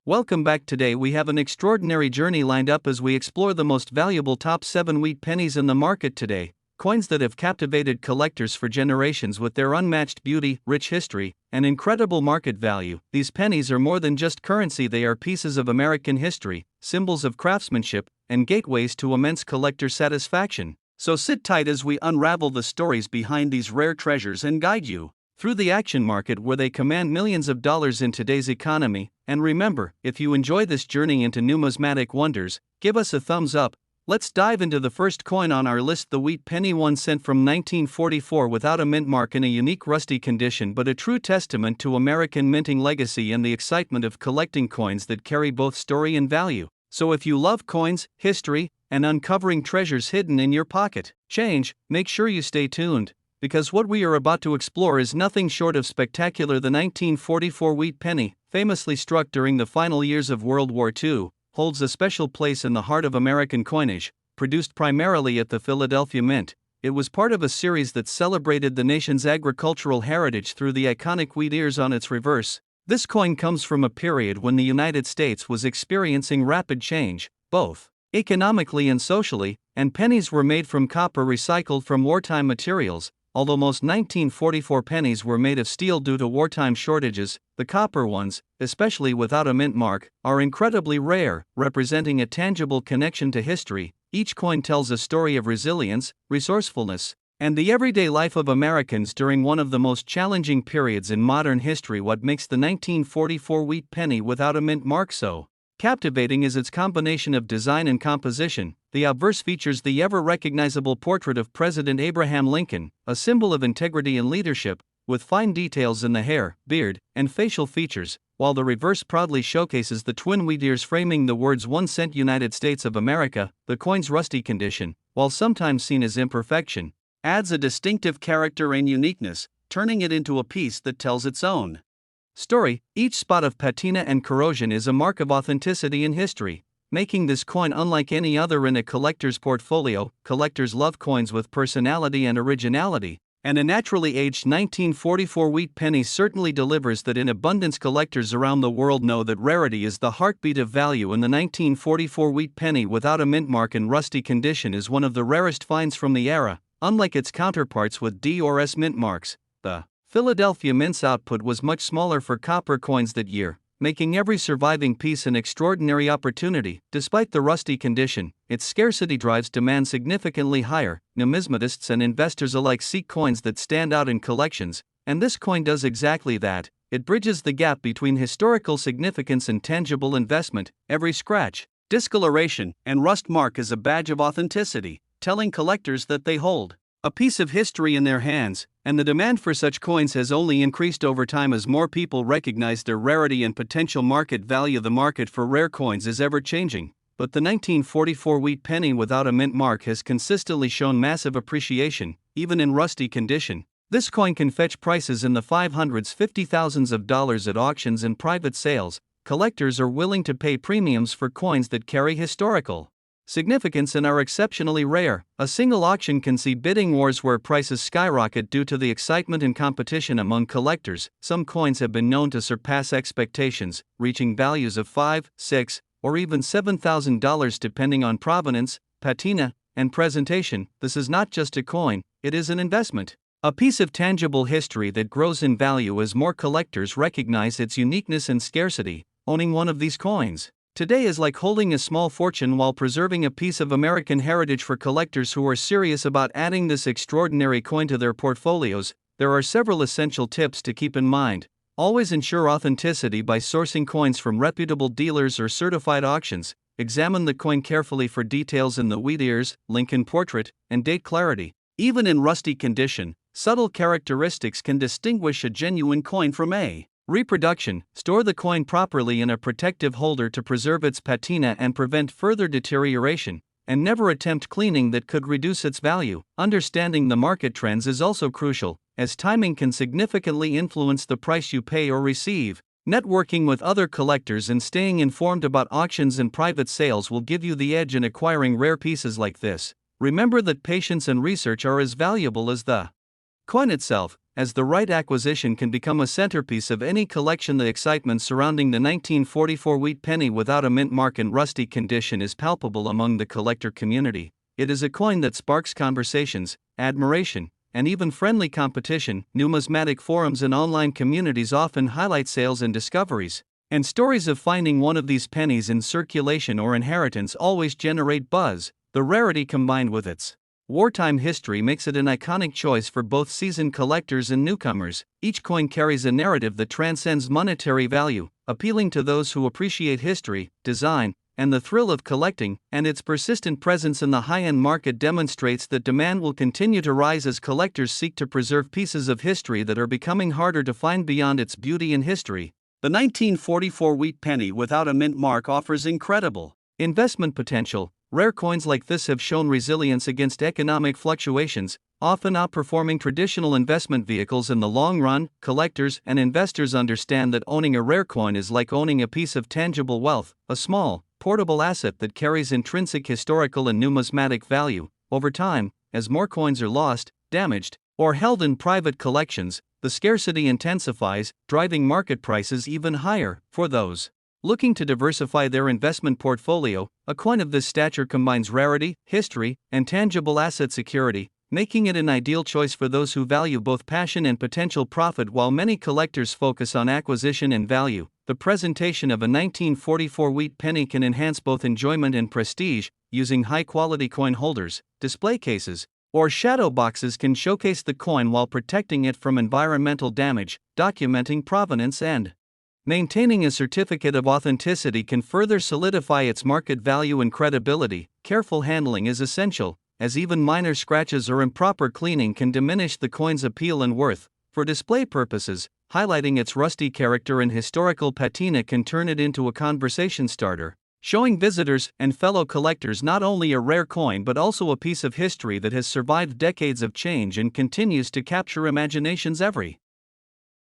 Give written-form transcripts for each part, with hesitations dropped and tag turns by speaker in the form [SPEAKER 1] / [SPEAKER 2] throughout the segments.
[SPEAKER 1] Welcome back. Today we have an extraordinary journey lined up as we explore the most valuable top 7 wheat pennies in the market today, coins that have captivated collectors for generations with their unmatched beauty, rich history, and incredible market value. These pennies are more than just currency, they are pieces of American history, symbols of craftsmanship, and gateways to immense collector satisfaction. So sit tight as we unravel the stories behind these rare treasures and guide you through the action market where they command millions of dollars in today's economy. And remember, if you enjoy this journey into numismatic wonders, give us a thumbs up. Let's dive into the first coin on our list, the wheat penny, 1 cent from 1944, without a mint mark, in a unique rusty condition, but a true testament to American minting legacy and the excitement of collecting coins that carry both story and value. So if you love coins, history, and uncovering treasures hidden in your pocket change, make sure you stay tuned, because what we are about to explore is nothing short of spectacular. The 1944 wheat penny, famously struck during the final years of World War II, holds a special place in the heart of American coinage. Produced primarily at the Philadelphia Mint, it was part of a series that celebrated the nation's agricultural heritage through the iconic wheat ears on its reverse. This coin comes from a period when the United States was experiencing rapid change, both economically and socially, and pennies were made from copper recycled from wartime materials. Although most 1944 pennies were made of steel due to wartime shortages, the copper ones, especially without a mint mark, are incredibly rare, representing a tangible connection to history. Each coin tells a story of resilience, resourcefulness, and the everyday life of Americans during one of the most challenging periods in modern history. What makes the 1944 wheat penny without a mint mark so captivating is its combination of design and composition. The obverse features the ever-recognizable portrait of President Abraham Lincoln, a symbol of integrity and leadership, with fine details in the hair, beard, and facial features, while the reverse proudly showcases the twin wheat ears framing the words 1 cent United States of America. The coin's rusty condition, while sometimes seen as imperfection, adds a distinctive character and uniqueness, turning it into a piece that tells its own story. Each spot of patina and corrosion is a mark of authenticity and history, making this coin unlike any other in a collector's portfolio. Collectors love coins with personality and originality, and a naturally aged 1944 wheat penny certainly delivers that in abundance. Collectors around the world know that rarity is the heartbeat of value, and the 1944 wheat penny without a mint mark in rusty condition is one of the rarest finds from the era. Unlike its counterparts with D or S mint marks, the Philadelphia Mint's output was much smaller for copper coins that year, making every surviving piece an extraordinary opportunity. Despite the rusty condition, its scarcity drives demand significantly higher. Numismatists and investors alike seek coins that stand out in collections, and this coin does exactly that. It bridges the gap between historical significance and tangible investment. Every scratch, discoloration, and rust mark is a badge of authenticity, telling collectors that they hold a piece of history in their hands, and the demand for such coins has only increased over time as more people recognize their rarity and potential market value. The market for rare coins is ever changing, but the 1944 wheat penny without a mint mark has consistently shown massive appreciation, even in rusty condition. This coin can fetch prices in the $500s, $50,000s of dollars at auctions and private sales. Collectors are willing to pay premiums for coins that carry historical significance and are exceptionally rare. A single auction can see bidding wars where prices skyrocket due to the excitement and competition among collectors. Some coins have been known to surpass expectations, reaching values of $5,000, $6,000, or even $7,000 depending on provenance, patina, and presentation. This is not just a coin, it is an investment, a piece of tangible history that grows in value as more collectors recognize its uniqueness and scarcity. Owning one of these coins today is like holding a small fortune while preserving a piece of American heritage. For collectors who are serious about adding this extraordinary coin to their portfolios, there are several essential tips to keep in mind. Always ensure authenticity by sourcing coins from reputable dealers or certified auctions. Examine the coin carefully for details in the wheat ears, Lincoln portrait, and date clarity. Even in rusty condition, subtle characteristics can distinguish a genuine coin from a reproduction. Store the coin properly in a protective holder to preserve its patina and prevent further deterioration, and never attempt cleaning that could reduce its value. Understanding the market trends is also crucial, as timing can significantly influence the price you pay or receive. Networking with other collectors and staying informed about auctions and private sales will give you the edge in acquiring rare pieces like this. Remember that patience and research are as valuable as the coin itself. as the right acquisition can become a centerpiece of any collection. The excitement surrounding the 1944 wheat penny without a mint mark in rusty condition is palpable among the collector community. It is a coin that sparks conversations, admiration, and even friendly competition. Numismatic forums and online communities often highlight sales and discoveries, and stories of finding one of these pennies in circulation or inheritance always generate buzz. The rarity combined with its wartime history makes it an iconic choice for both seasoned collectors and newcomers. Each coin carries a narrative that transcends monetary value, appealing to those who appreciate history, design, and the thrill of collecting, and its persistent presence in the high-end market demonstrates that demand will continue to rise as collectors seek to preserve pieces of history that are becoming harder to find. Beyond its beauty and history, the 1944 wheat penny without a mint mark offers incredible investment potential. Rare coins like this have shown resilience against economic fluctuations, often outperforming traditional investment vehicles in the long run. Collectors and investors understand that owning a rare coin is like owning a piece of tangible wealth, a small, portable asset that carries intrinsic historical and numismatic value. Over time, as more coins are lost, damaged, or held in private collections, the scarcity intensifies, driving market prices even higher. For those looking to diversify their investment portfolio, a coin of this stature combines rarity, history, and tangible asset security, making it an ideal choice for those who value both passion and potential profit. While many collectors focus on acquisition and value, the presentation of a 1944 wheat penny can enhance both enjoyment and prestige. Using high-quality coin holders, display cases, or shadow boxes can showcase the coin while protecting it from environmental damage. Documenting provenance and maintaining a certificate of authenticity can further solidify its market value and credibility. Careful handling is essential, as even minor scratches or improper cleaning can diminish the coin's appeal and worth. For display purposes, highlighting its rusty character and historical patina can turn it into a conversation starter, showing visitors and fellow collectors not only a rare coin but also a piece of history that has survived decades of change and continues to capture imaginations. Every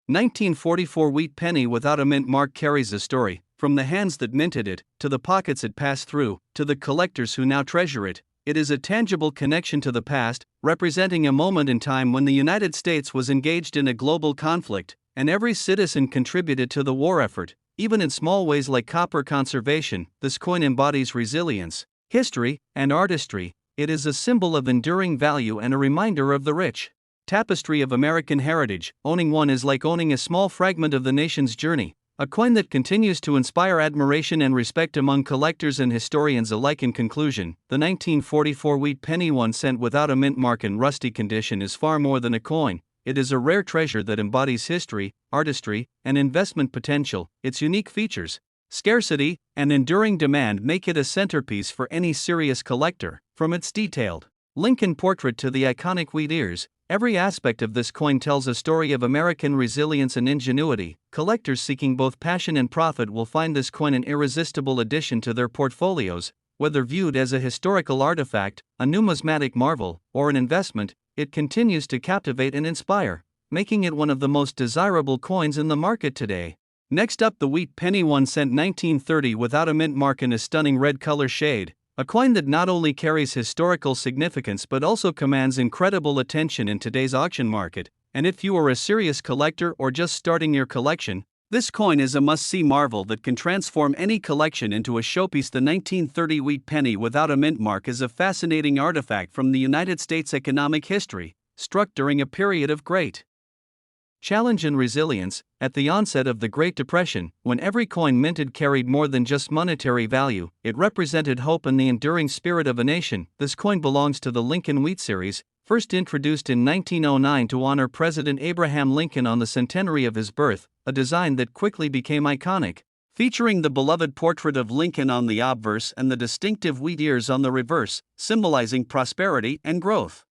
[SPEAKER 1] 1944 wheat penny without a mint mark carries a story, from the hands that minted it, to the pockets it passed through, to the collectors who now treasure it. It is a tangible connection to the past, representing a moment in time when the United States was engaged in a global conflict, and every citizen contributed to the war effort. Even in small ways like copper conservation, this coin embodies resilience, history, and artistry. It is a symbol of enduring value and a reminder of the rich tapestry of American heritage. Owning one is like owning a small fragment of the nation's journey, a coin that continues to inspire admiration and respect among collectors and historians alike. In conclusion, the 1944 wheat penny 1 cent without a mint mark in rusty condition is far more than a coin. It is a rare treasure that embodies history, artistry, and investment potential. Its unique features, scarcity, and enduring demand make it a centerpiece for any serious collector. From its detailed Lincoln portrait to the iconic wheat ears, every aspect of this coin tells a story of American resilience and ingenuity. Collectors seeking both passion and profit will find this coin an irresistible addition to their portfolios. Whether viewed as a historical artifact, a numismatic marvel, or an investment, it continues to captivate and inspire, making it one of the most desirable coins in the market today. Next up, the wheat penny 1 cent 1930 without a mint mark in a stunning red color shade. A coin that not only carries historical significance but also commands incredible attention in today's auction market. And if you are a serious collector or just starting your collection, this coin is a must-see marvel that can transform any collection into a showpiece. The 1930 wheat penny without a mint mark is a fascinating artifact from the United States economic history, struck during a period of great challenge and resilience. At the onset of the Great Depression, when every coin minted carried more than just monetary value, it represented hope and the enduring spirit of a nation. This coin belongs to the Lincoln Wheat Series, first introduced in 1909 to honor President Abraham Lincoln on the centenary of his birth, a design that quickly became iconic, featuring the beloved portrait of Lincoln on the obverse and the distinctive wheat ears on the reverse, symbolizing prosperity and growth.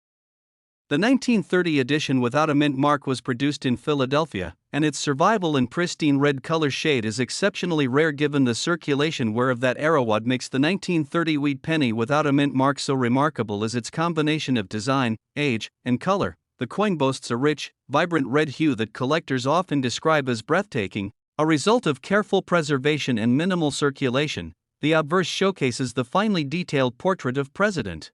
[SPEAKER 1] The 1930 edition without a mint mark was produced in Philadelphia, and its survival in pristine red color shade is exceptionally rare given the circulation wear of that era. What makes the 1930 wheat penny without a mint mark so remarkable is its combination of design, age, and color. The coin boasts a rich, vibrant red hue that collectors often describe as breathtaking, a result of careful preservation and minimal circulation. The obverse showcases the finely detailed portrait of President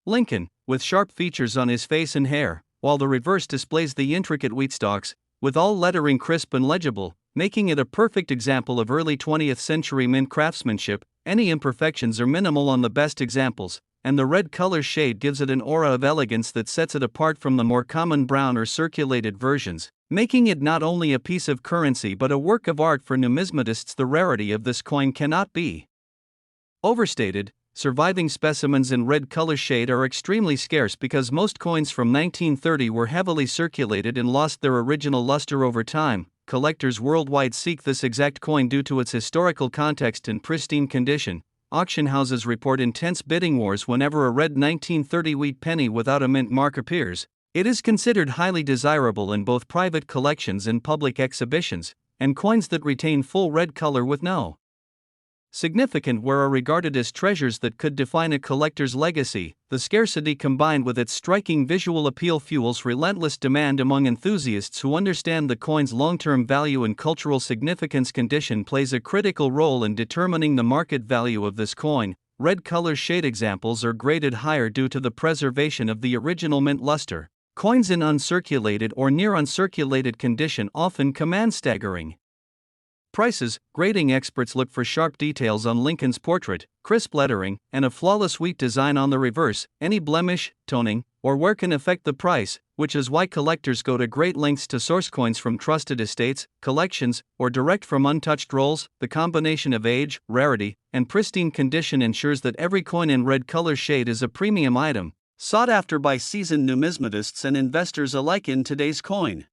[SPEAKER 1] Lincoln, with sharp features on his face and hair. while the reverse displays the intricate wheat stalks, with all lettering crisp and legible, making it a perfect example of early 20th century mint craftsmanship. Any imperfections are minimal on the best examples, and the red color shade gives it an aura of elegance that sets it apart from the more common brown or circulated versions, making it not only a piece of currency but a work of art for numismatists. The rarity of this coin cannot be overstated. Surviving specimens in red color shade are extremely scarce because most coins from 1930 were heavily circulated and lost their original luster over time. Collectors worldwide seek this exact coin due to its historical context and pristine condition. Auction houses report intense bidding wars whenever a red 1930 wheat penny without a mint mark appears. It is considered highly desirable in both private collections and public exhibitions, and coins that retain full red color with no significant wear are regarded as treasures that could define a collector's legacy. The scarcity combined with its striking visual appeal fuels relentless demand among enthusiasts who understand the coin's long-term value and cultural significance. Condition plays a critical role in determining the market value of this coin. Red color shade examples are graded higher due to the preservation of the original mint luster. Coins in uncirculated or near uncirculated condition often command staggering prices. Grading experts look for sharp details on Lincoln's portrait, crisp lettering, and a flawless wheat design on the reverse. Any blemish, toning, or wear can affect the price, which is why collectors go to great lengths to source coins from trusted estates, collections, or direct from untouched rolls. The combination of age, rarity, and pristine condition ensures that every coin in red color shade is a premium item, sought after by seasoned numismatists and investors alike. In today's coin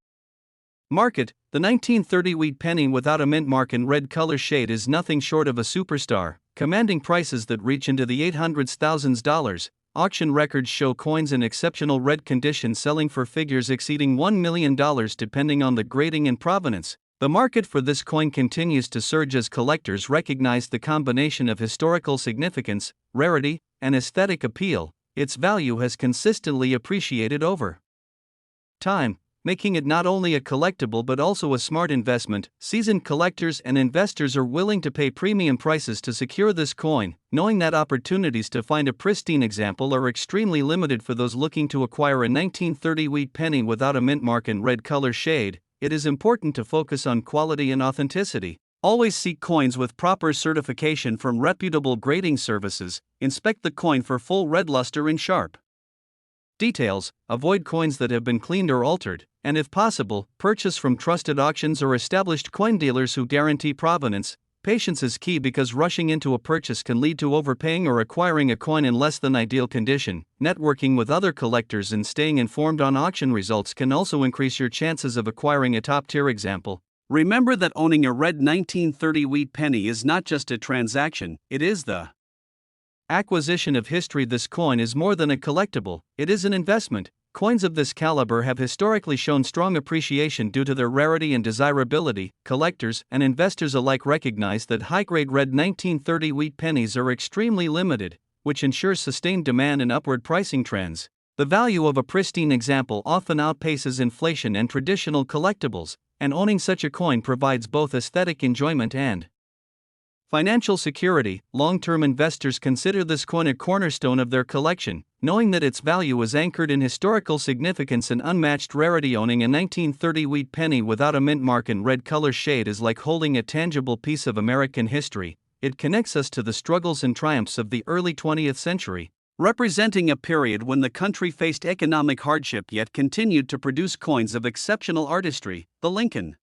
[SPEAKER 1] market, the 1930 wheat penny without a mint mark in red color shade is nothing short of a superstar, commanding prices that reach into the $800,000s. Auction records show coins in exceptional red condition selling for figures exceeding $1 million depending on the grading and provenance. The market for this coin continues to surge as collectors recognize the combination of historical significance, rarity, and aesthetic appeal. Its value has consistently appreciated over time, making it not only a collectible but also a smart investment. Seasoned collectors and investors are willing to pay premium prices to secure this coin, knowing that opportunities to find a pristine example are extremely limited. For those looking to acquire a 1930 wheat penny without a mint mark in red color shade, it is important to focus on quality and authenticity. Always seek coins with proper certification from reputable grading services. Inspect the coin for full red luster and sharp details. Avoid coins that have been cleaned or altered, and if possible, purchase from trusted auctions or established coin dealers who guarantee provenance. Patience is key because rushing into a purchase can lead to overpaying or acquiring a coin in less than ideal condition. Networking with other collectors and staying informed on auction results can also increase your chances of acquiring a top-tier example. Remember that owning a red 1930 wheat penny is not just a transaction, it is the acquisition of history. This coin is more than a collectible, it is an investment. Coins of this caliber have historically shown strong appreciation due to their rarity and desirability. Collectors and investors alike recognize that high-grade red 1930 wheat pennies are extremely limited, which ensures sustained demand and upward pricing trends. The value of a pristine example often outpaces inflation and traditional collectibles, and owning such a coin provides both aesthetic enjoyment and financial security. Long-term investors consider this coin a cornerstone of their collection, knowing that its value is anchored in historical significance and unmatched rarity. Owning a 1930 wheat penny without a mint mark in red color shade is like holding a tangible piece of American history. It connects us to the struggles and triumphs of the early 20th century, representing a period when the country faced economic hardship yet continued to produce coins of exceptional artistry. The Lincoln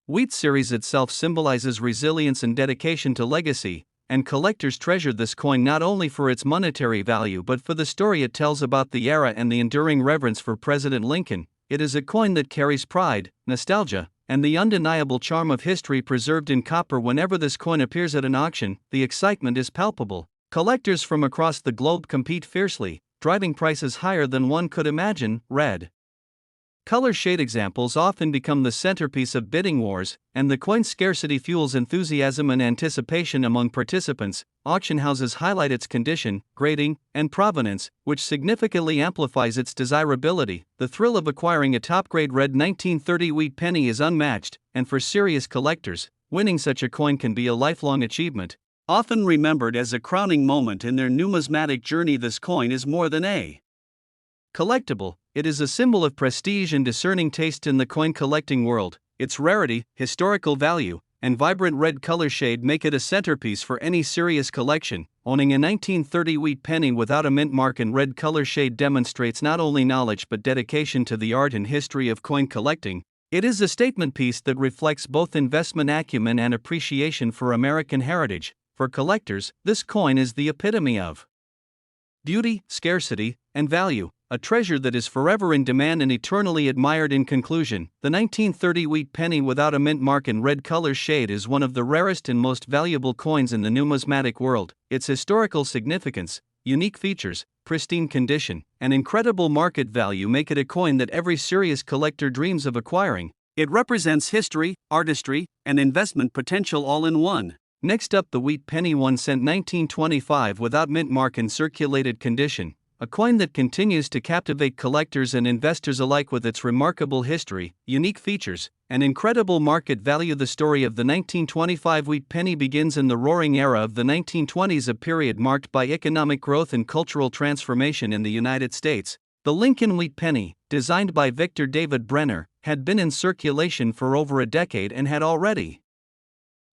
[SPEAKER 1] Wheat series itself symbolizes resilience and dedication to legacy, and collectors treasure this coin not only for its monetary value but for the story it tells about the era and the enduring reverence for President Lincoln. It is a coin that carries pride, nostalgia, and the undeniable charm of history preserved in copper. Whenever this coin appears at an auction, the excitement is palpable. Collectors from across the globe compete fiercely, driving prices higher than one could imagine. Red color shade examples often become the centerpiece of bidding wars, and the coin's scarcity fuels enthusiasm and anticipation among participants. Auction houses highlight its condition, grading, and provenance, which significantly amplifies its desirability. The thrill of acquiring a top-grade red 1930 wheat penny is unmatched, and for serious collectors, winning such a coin can be a lifelong achievement. Often remembered as a crowning moment in their numismatic journey, this coin is more than a Collectible, it is a symbol of prestige and discerning taste in the coin collecting world. Its rarity, historical value, and vibrant red color shade make it a centerpiece for any serious collection. Owning a 1930 wheat penny without a mint mark and red color shade demonstrates not only knowledge but dedication to the art and history of coin collecting. It is a statement piece that reflects both investment acumen and appreciation for American heritage. For collectors, this coin is the epitome of beauty, scarcity, and value, a treasure that is forever in demand and eternally admired. In conclusion, the 1930 wheat penny without a mint mark and red color shade is one of the rarest and most valuable coins in the numismatic world. Its historical significance, unique features, pristine condition, and incredible market value make it a coin that every serious collector dreams of acquiring. It represents history, artistry, and investment potential all in one. Next up, the wheat penny 1 cent 1925 without mint mark and circulated condition, a coin that continues to captivate collectors and investors alike with its remarkable history, unique features, and incredible market value. The story of the 1925 wheat penny begins in the roaring era of the 1920s, a period marked by economic growth and cultural transformation in the United States. The Lincoln wheat penny, designed by Victor David Brenner, had been in circulation for over a decade and had already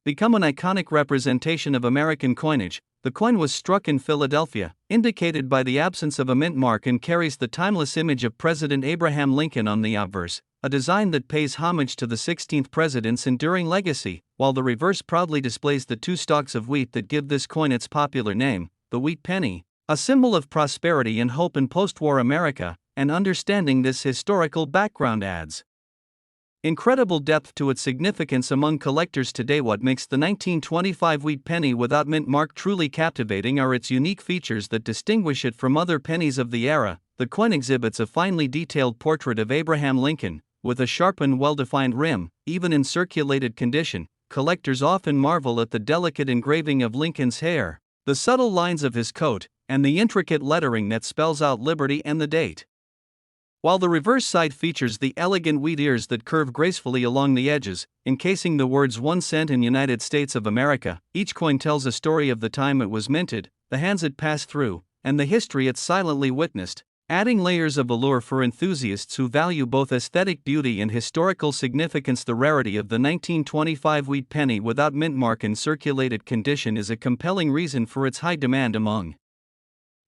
[SPEAKER 1] become an iconic representation of American coinage. The coin was struck in Philadelphia, indicated by the absence of a mint mark, and carries the timeless image of President Abraham Lincoln on the obverse, a design that pays homage to the 16th president's enduring legacy, while the reverse proudly displays the two stalks of wheat that give this coin its popular name, the wheat penny, a symbol of prosperity and hope in post-war America. And understanding this historical background adds incredible depth to its significance among collectors today. What makes the 1925 wheat penny without mint mark truly captivating are its unique features that distinguish it from other pennies of the era. The coin exhibits a finely detailed portrait of Abraham Lincoln, with a sharp and well-defined rim. Even in circulated condition, collectors often marvel at the delicate engraving of Lincoln's hair, the subtle lines of his coat, and the intricate lettering that spells out liberty and the date. While the reverse side features the elegant wheat ears that curve gracefully along the edges, encasing the words 1 cent in United States of America, each coin tells a story of the time it was minted, the hands it passed through, and the history it silently witnessed, adding layers of allure for enthusiasts who value both aesthetic beauty and historical significance. The rarity of the 1925 wheat penny without mint mark and circulated condition is a compelling reason for its high demand among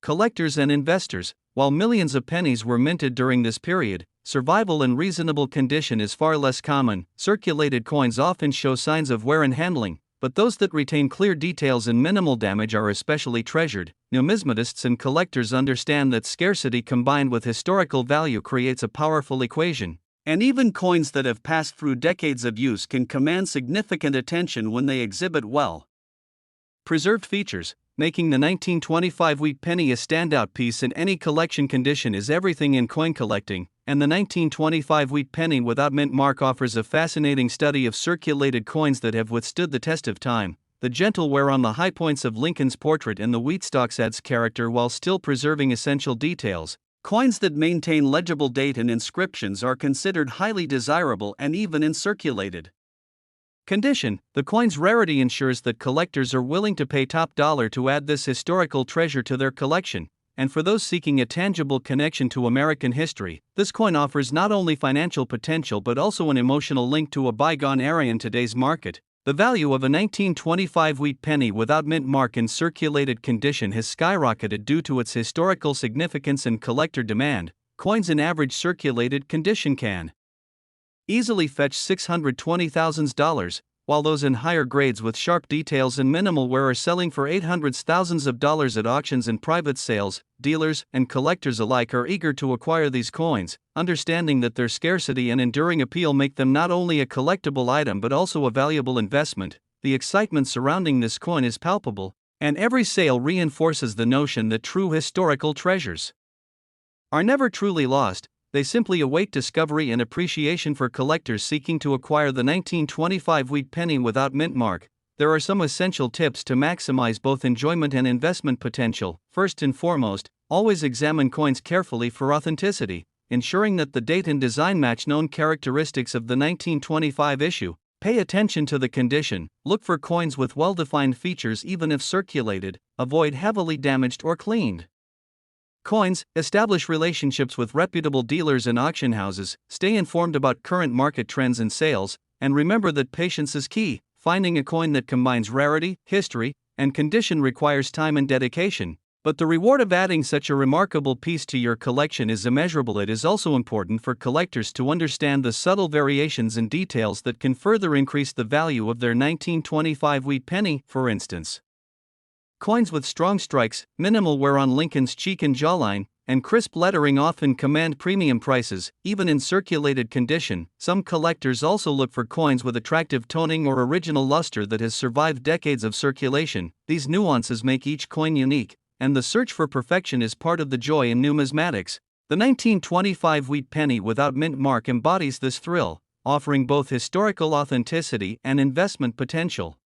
[SPEAKER 1] collectors and investors. While millions of pennies were minted during this period, survival in reasonable condition is far less common. Circulated coins often show signs of wear and handling, but those that retain clear details and minimal damage are especially treasured. Numismatists and collectors understand that scarcity combined with historical value creates a powerful equation, and even coins that have passed through decades of use can command significant attention when they exhibit well preserved features. Making the 1925 wheat penny a standout piece in any collection condition is everything in coin collecting, and the 1925 wheat penny without mint mark offers a fascinating study of circulated coins that have withstood the test of time. The gentle wear on the high points of Lincoln's portrait and the wheat stalks adds character while still preserving essential details. Coins that maintain legible date and inscriptions are considered highly desirable and even in circulated condition. The coin's rarity ensures that collectors are willing to pay top dollar to add this historical treasure to their collection, and for those seeking a tangible connection to American history, this coin offers not only financial potential but also an emotional link to a bygone era. In today's market, the value of a 1925 wheat penny without mint mark in circulated condition has skyrocketed due to its historical significance and collector demand. Coins in average circulated condition can easily fetch $620,000, while those in higher grades with sharp details and minimal wear are selling for $800,000 at auctions and private sales. Dealers and collectors alike are eager to acquire these coins, understanding that their scarcity and enduring appeal make them not only a collectible item but also a valuable investment. The excitement surrounding this coin is palpable, and every sale reinforces the notion that true historical treasures are never truly lost. They simply await discovery and appreciation. For collectors seeking to acquire the 1925 wheat penny without mint mark, there are some essential tips to maximize both enjoyment and investment potential. First and foremost, always examine coins carefully for authenticity, ensuring that the date and design match known characteristics of the 1925 issue. Pay attention to the condition, look for coins with well-defined features even if circulated, avoid heavily damaged or cleaned Coins: establish relationships with reputable dealers and auction houses, stay informed about current market trends and sales, and remember that patience is key. Finding a coin that combines rarity, history, and condition requires time and dedication, but the reward of adding such a remarkable piece to your collection is immeasurable. It is also important for collectors to understand the subtle variations and details that can further increase the value of their 1925 wheat penny, for instance. Coins with strong strikes, minimal wear on Lincoln's cheek and jawline, and crisp lettering often command premium prices, even in circulated condition. Some collectors also look for coins with attractive toning or original luster that has survived decades of circulation. These nuances make each coin unique, and the search for perfection is part of the joy in numismatics. The 1925 wheat penny without mint mark embodies this thrill, offering both historical authenticity and investment potential.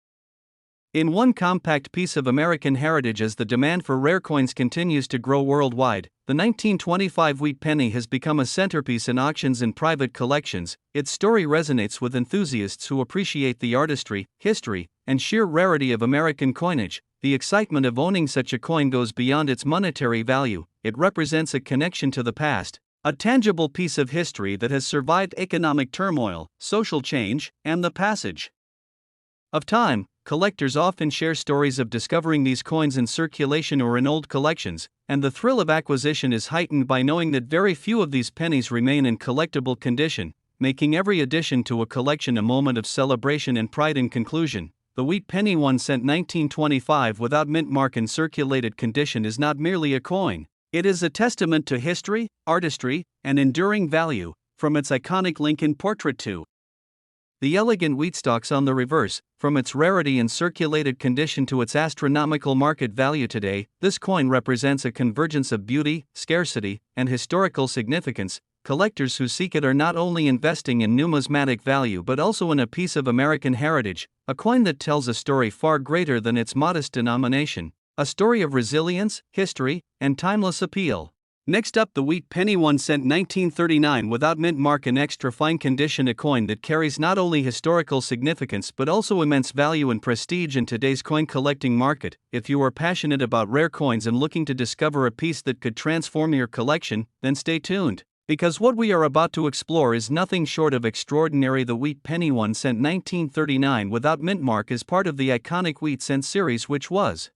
[SPEAKER 1] In one compact piece of American heritage, as the demand for rare coins continues to grow worldwide, the 1925 wheat penny has become a centerpiece in auctions and private collections. Its story resonates with enthusiasts who appreciate the artistry, history, and sheer rarity of American coinage. The excitement of owning such a coin goes beyond its monetary value. It represents a connection to the past, a tangible piece of history that has survived economic turmoil, social change, and the passage of time. Collectors often share stories of discovering these coins in circulation or in old collections, and the thrill of acquisition is heightened by knowing that very few of these pennies remain in collectible condition, making every addition to a collection a moment of celebration and pride. In conclusion, the wheat penny 1 cent 1925 without mint mark in circulated condition is not merely a coin. It is a testament to history, artistry, and enduring value. From its iconic Lincoln portrait to the elegant wheat stalks on the reverse, from its rarity and circulated condition to its astronomical market value today, this coin represents a convergence of beauty, scarcity, and historical significance. Collectors who seek it are not only investing in numismatic value but also in a piece of American heritage, a coin that tells a story far greater than its modest denomination, a story of resilience, history, and timeless appeal. Next up, the wheat penny 1 cent 1939 without mint mark in extra fine condition, a coin that carries not only historical significance but also immense value and prestige in today's coin collecting market. If you are passionate about rare coins and looking to discover a piece that could transform your collection, then stay tuned, because what we are about to explore is nothing short of extraordinary. The wheat penny 1 cent 1939 without mint mark is part of the iconic wheat cent series, which was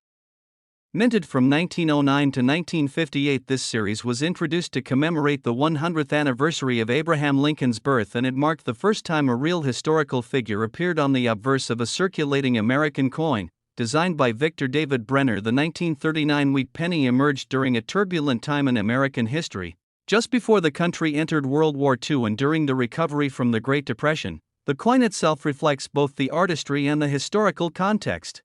[SPEAKER 1] minted from 1909 to 1958. This series was introduced to commemorate the 100th anniversary of Abraham Lincoln's birth, and it marked the first time a real historical figure appeared on the obverse of a circulating American coin. Designed by Victor David Brenner, the 1939 wheat penny emerged during a turbulent time in American history, just before the country entered World War II and during the recovery from the Great Depression. The coin itself reflects both the artistry and the historical context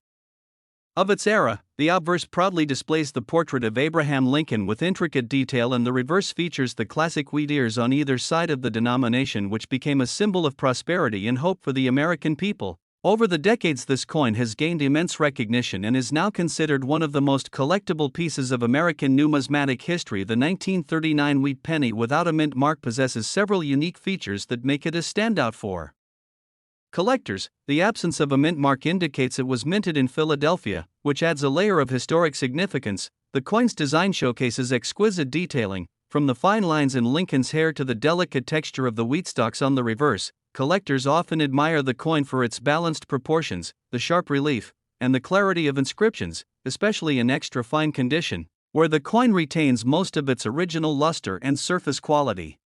[SPEAKER 1] of its era. The obverse proudly displays the portrait of Abraham Lincoln with intricate detail, and the reverse features the classic wheat ears on either side of the denomination, which became a symbol of prosperity and hope for the American people. Over the decades, this coin has gained immense recognition and is now considered one of the most collectible pieces of American numismatic history. The 1939 wheat penny without a mint mark possesses several unique features that make it a standout for collectors. The absence of a mint mark indicates it was minted in Philadelphia, which adds a layer of historic significance. The coin's design showcases exquisite detailing, from the fine lines in Lincoln's hair to the delicate texture of the wheat stalks on the reverse. Collectors often admire the coin for its balanced proportions, the sharp relief, and the clarity of inscriptions, especially in extra fine condition, where the coin retains most of its original luster and surface quality.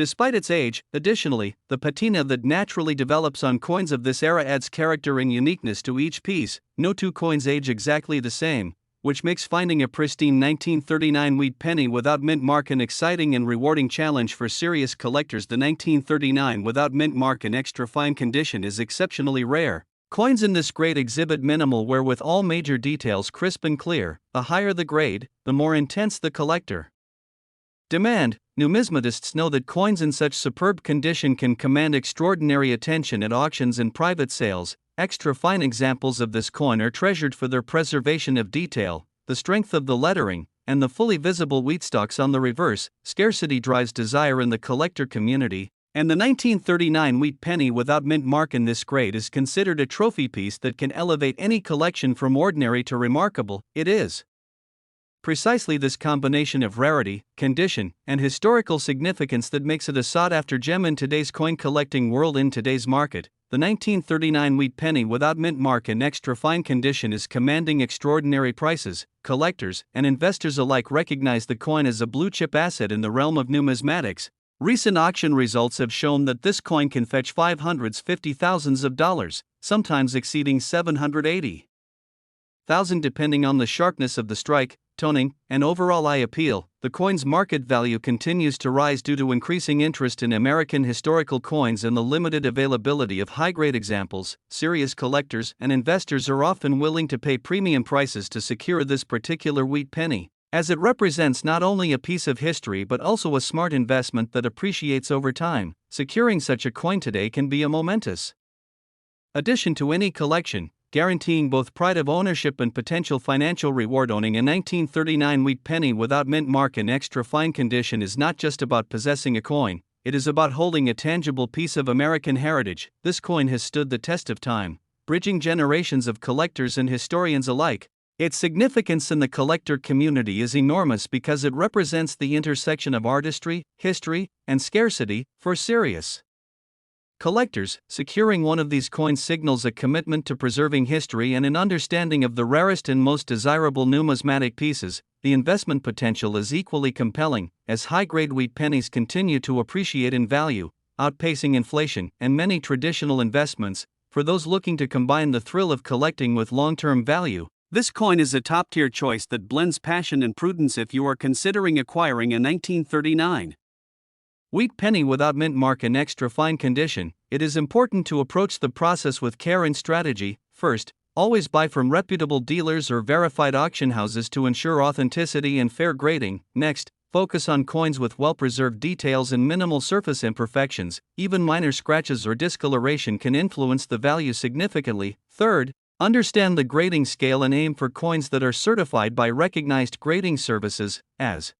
[SPEAKER 1] Despite its age, additionally, the patina that naturally develops on coins of this era adds character and uniqueness to each piece. No two coins age exactly the same, which makes finding a pristine 1939 wheat penny without mint mark an exciting and rewarding challenge for serious collectors. The 1939 without mint mark in extra fine condition is exceptionally rare. Coins in this grade exhibit minimal wear with all major details crisp and clear. The higher the grade, the more intense the collector demand. Numismatists know that coins in such superb condition can command extraordinary attention at auctions and private sales. Extra fine examples of this coin are treasured for their preservation of detail, the strength of the lettering, and the fully visible wheat stalks on the reverse. Scarcity drives desire in the collector community, and the 1939 wheat penny without mint mark in this grade is considered a trophy piece that can elevate any collection from ordinary to remarkable. It is Precisely this combination of rarity, condition, and historical significance that makes it a sought-after gem in today's coin collecting world. In today's market, the 1939 wheat penny without mint mark in extra fine condition is commanding extraordinary prices. Collectors and investors alike recognize the coin as a blue-chip asset in the realm of numismatics. Recent auction results have shown that this coin can fetch $550,000, sometimes exceeding $780,000 depending on the sharpness of the strike, toning, and overall eye appeal. The coin's market value continues to rise due to increasing interest in American historical coins and the limited availability of high-grade examples. Serious collectors and investors are often willing to pay premium prices to secure this particular wheat penny, as it represents not only a piece of history but also a smart investment that appreciates over time. Securing such a coin today can be a momentous addition to any collection, guaranteeing both pride of ownership and potential financial reward. Owning a 1939 wheat penny without mint mark in extra fine condition is not just about possessing a coin, it is about holding a tangible piece of American heritage. This coin has stood the test of time, bridging generations of collectors and historians alike. Its significance in the collector community is enormous because it represents the intersection of artistry, history, and scarcity. For serious collectors, securing one of these coins signals a commitment to preserving history and an understanding of the rarest and most desirable numismatic pieces. The investment potential is equally compelling, as high-grade wheat pennies continue to appreciate in value, outpacing inflation and many traditional investments. For those looking to combine the thrill of collecting with long-term value, this coin is a top-tier choice that blends passion and prudence. If you are considering acquiring a 1939 wheat penny without mint mark in extra fine condition, it is important to approach the process with care and strategy. First, always buy from reputable dealers or verified auction houses to ensure authenticity and fair grading. Next, focus on coins with well-preserved details and minimal surface imperfections. Even minor scratches or discoloration can influence the value significantly. Third, understand the grading scale and aim for coins that are certified by recognized grading services, as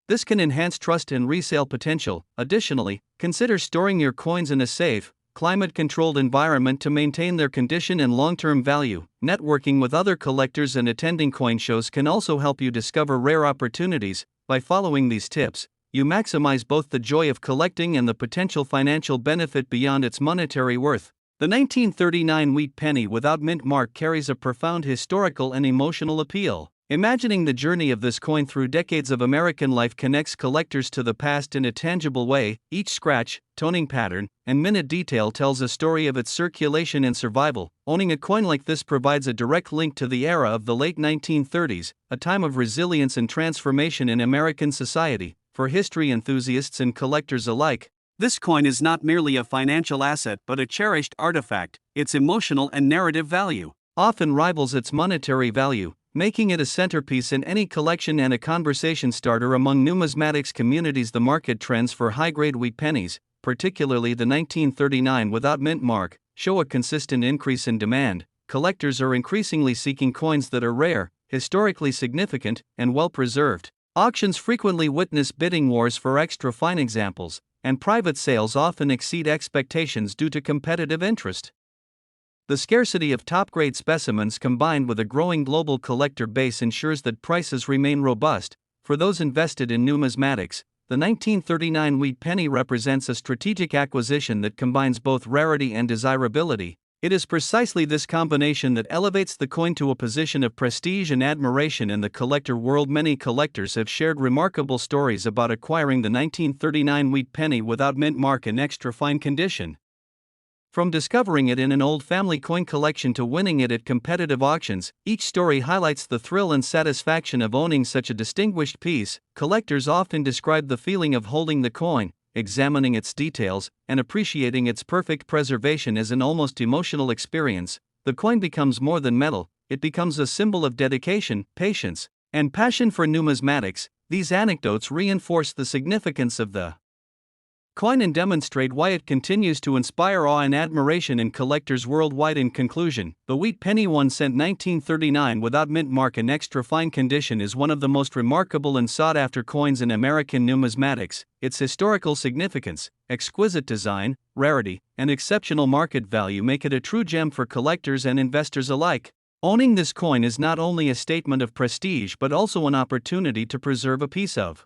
[SPEAKER 1] this can enhance trust and resale potential. Additionally, consider storing your coins in a safe, climate-controlled environment to maintain their condition and long-term value. Networking with other collectors and attending coin shows can also help you discover rare opportunities. By following these tips, you maximize both the joy of collecting and the potential financial benefit beyond its monetary worth. The 1939 wheat penny without mint mark carries a profound historical and emotional appeal. Imagining the journey of this coin through decades of American life connects collectors to the past in a tangible way. Each scratch, toning pattern, and minute detail tells a story of its circulation and survival. Owning a coin like this provides a direct link to the era of the late 1930s, a time of resilience and transformation in American society. For history enthusiasts and collectors alike, this coin is not merely a financial asset but a cherished artifact. Its emotional and narrative value often rivals its monetary value, making it a centerpiece in any collection and a conversation starter among numismatics communities. The market trends for high-grade wheat pennies, particularly the 1939 without mint mark, show a consistent increase in demand. Collectors are increasingly seeking coins that are rare, historically significant, and well-preserved. Auctions frequently witness bidding wars for extra fine examples, and private sales often exceed expectations due to competitive interest. The scarcity of top-grade specimens combined with a growing global collector base ensures that prices remain robust. For those invested in numismatics, the 1939 wheat penny represents a strategic acquisition that combines both rarity and desirability. It is precisely this combination that elevates the coin to a position of prestige and admiration in the collector world. Many collectors have shared remarkable stories about acquiring the 1939 wheat penny without mint mark in extra fine condition. From discovering it in an old family coin collection to winning it at competitive auctions, each story highlights the thrill and satisfaction of owning such a distinguished piece. Collectors often describe the feeling of holding the coin, examining its details, and appreciating its perfect preservation as an almost emotional experience. The coin becomes more than metal, it becomes a symbol of dedication, patience, and passion for numismatics. These anecdotes reinforce the significance of the coin and demonstrate why it continues to inspire awe and admiration in collectors worldwide. In conclusion, the wheat penny 1 cent 1939 without mint mark in extra fine condition is one of the most remarkable and sought-after coins in American numismatics. Its historical significance, exquisite design, rarity, and exceptional market value make it a true gem for collectors and investors alike. Owning this coin is not only a statement of prestige but also an opportunity to preserve a piece of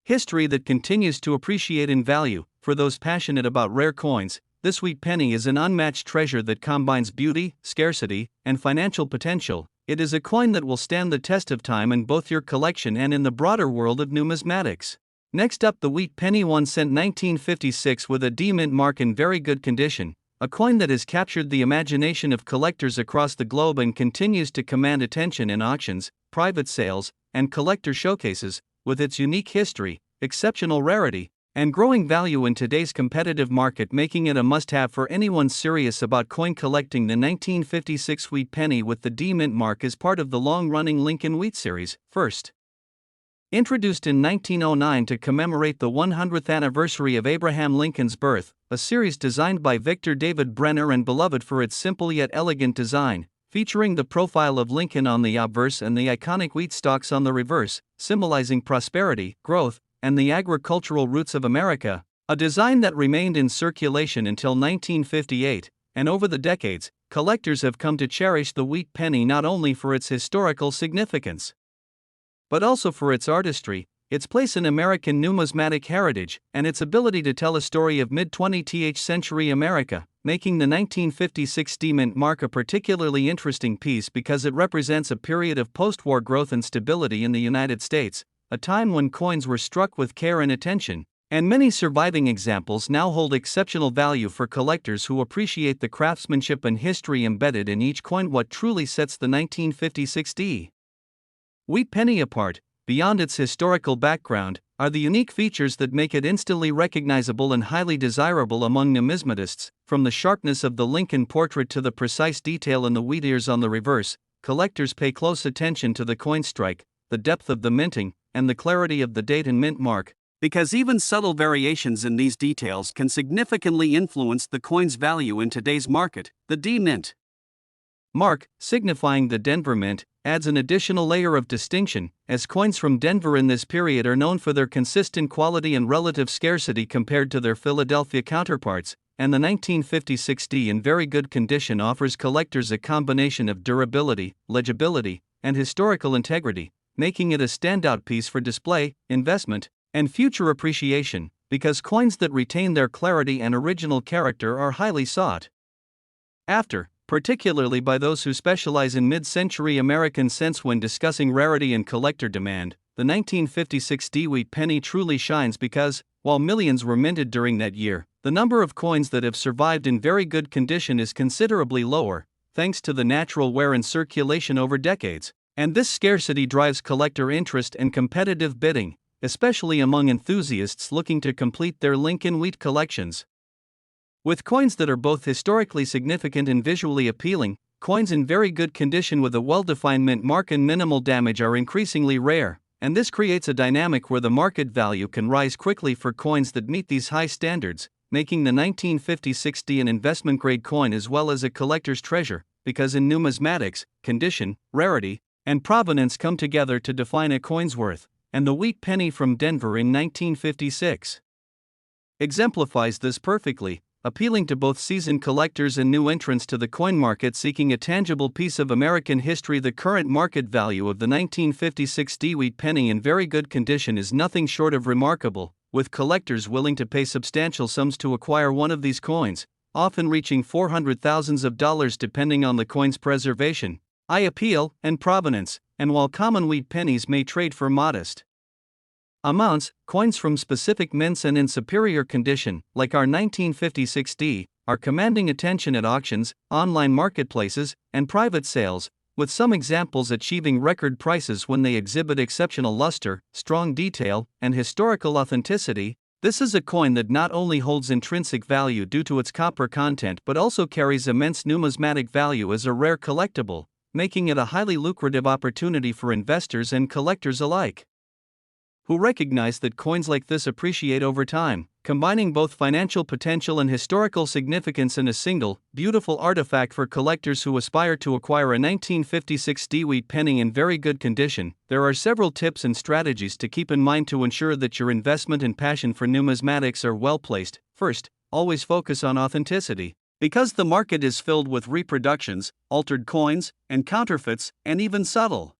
[SPEAKER 1] history that continues to appreciate in value. For those passionate about rare coins, this wheat penny is an unmatched treasure that combines beauty, scarcity, and financial potential. It is a coin that will stand the test of time in both your collection and in the broader world of numismatics. Next up, the wheat penny 1 cent 1956 with a D mint mark in very good condition, a coin that has captured the imagination of collectors across the globe and continues to command attention in auctions, private sales, and collector showcases. With its unique history, exceptional rarity, and growing value in today's competitive market, making it a must-have for anyone serious about coin collecting. The 1956 wheat penny with the D mint mark is part of the long-running Lincoln Wheat series. First introduced in 1909 to commemorate the 100th anniversary of Abraham Lincoln's birth, a series designed by Victor David Brenner and beloved for its simple yet elegant design, featuring the profile of Lincoln on the obverse and the iconic wheat stalks on the reverse, symbolizing prosperity, growth, and the agricultural roots of America, a design that remained in circulation until 1958, and over the decades, collectors have come to cherish the wheat penny not only for its historical significance, but also for its artistry, its place in American numismatic heritage, and its ability to tell a story of mid-20th century America, making the 1956 D mint mark a particularly interesting piece because it represents a period of post-war growth and stability in the United States, a time when coins were struck with care and attention, and many surviving examples now hold exceptional value for collectors who appreciate the craftsmanship and history embedded in each coin. What truly sets the 1956 D wheat penny apart, beyond its historical background, are the unique features that make it instantly recognizable and highly desirable among numismatists. From the sharpness of the Lincoln portrait to the precise detail in the wheat ears on the reverse, collectors pay close attention to the coin strike, the depth of the minting, and the clarity of the date and mint mark, because even subtle variations in these details can significantly influence the coin's value in today's market. The D mint mark, signifying the Denver Mint, adds an additional layer of distinction, as coins from Denver in this period are known for their consistent quality and relative scarcity compared to their Philadelphia counterparts, and the 1956 D in very good condition offers collectors a combination of durability, legibility, and historical integrity, making it a standout piece for display, investment, and future appreciation, because coins that retain their clarity and original character are highly sought after, particularly by those who specialize in mid-century American cents. When discussing rarity and collector demand, the 1956 D wheat penny truly shines because, while millions were minted during that year, the number of coins that have survived in very good condition is considerably lower, thanks to the natural wear and circulation over decades, and this scarcity drives collector interest and competitive bidding, especially among enthusiasts looking to complete their Lincoln Wheat collections. With coins that are both historically significant and visually appealing, coins in very good condition with a well-defined mint mark and minimal damage are increasingly rare, and this creates a dynamic where the market value can rise quickly for coins that meet these high standards, making the 1956 D an investment-grade coin as well as a collector's treasure, because in numismatics, condition, rarity, and provenance come together to define a coin's worth, and the wheat penny from Denver in 1956 exemplifies this perfectly, appealing to both seasoned collectors and new entrants to the coin market seeking a tangible piece of American history. The current market value of the 1956 D wheat penny in very good condition is nothing short of remarkable, with collectors willing to pay substantial sums to acquire one of these coins, often reaching $400,000 depending on the coin's preservation, eye appeal, and provenance. And while common wheat pennies may trade for modest amounts, coins from specific mints and in superior condition, like our 1956 D, are commanding attention at auctions, online marketplaces, and private sales, with some examples achieving record prices when they exhibit exceptional luster, strong detail, and historical authenticity. This is a coin that not only holds intrinsic value due to its copper content but also carries immense numismatic value as a rare collectible, making it a highly lucrative opportunity for investors and collectors alike, who recognize that coins like this appreciate over time, combining both financial potential and historical significance in a single, beautiful artifact. For collectors who aspire to acquire a 1956 D wheat penny in very good condition, there are several tips and strategies to keep in mind to ensure that your investment and passion for numismatics are well placed. First, always focus on authenticity. Because the market is filled with reproductions, altered coins, and counterfeits, and even subtle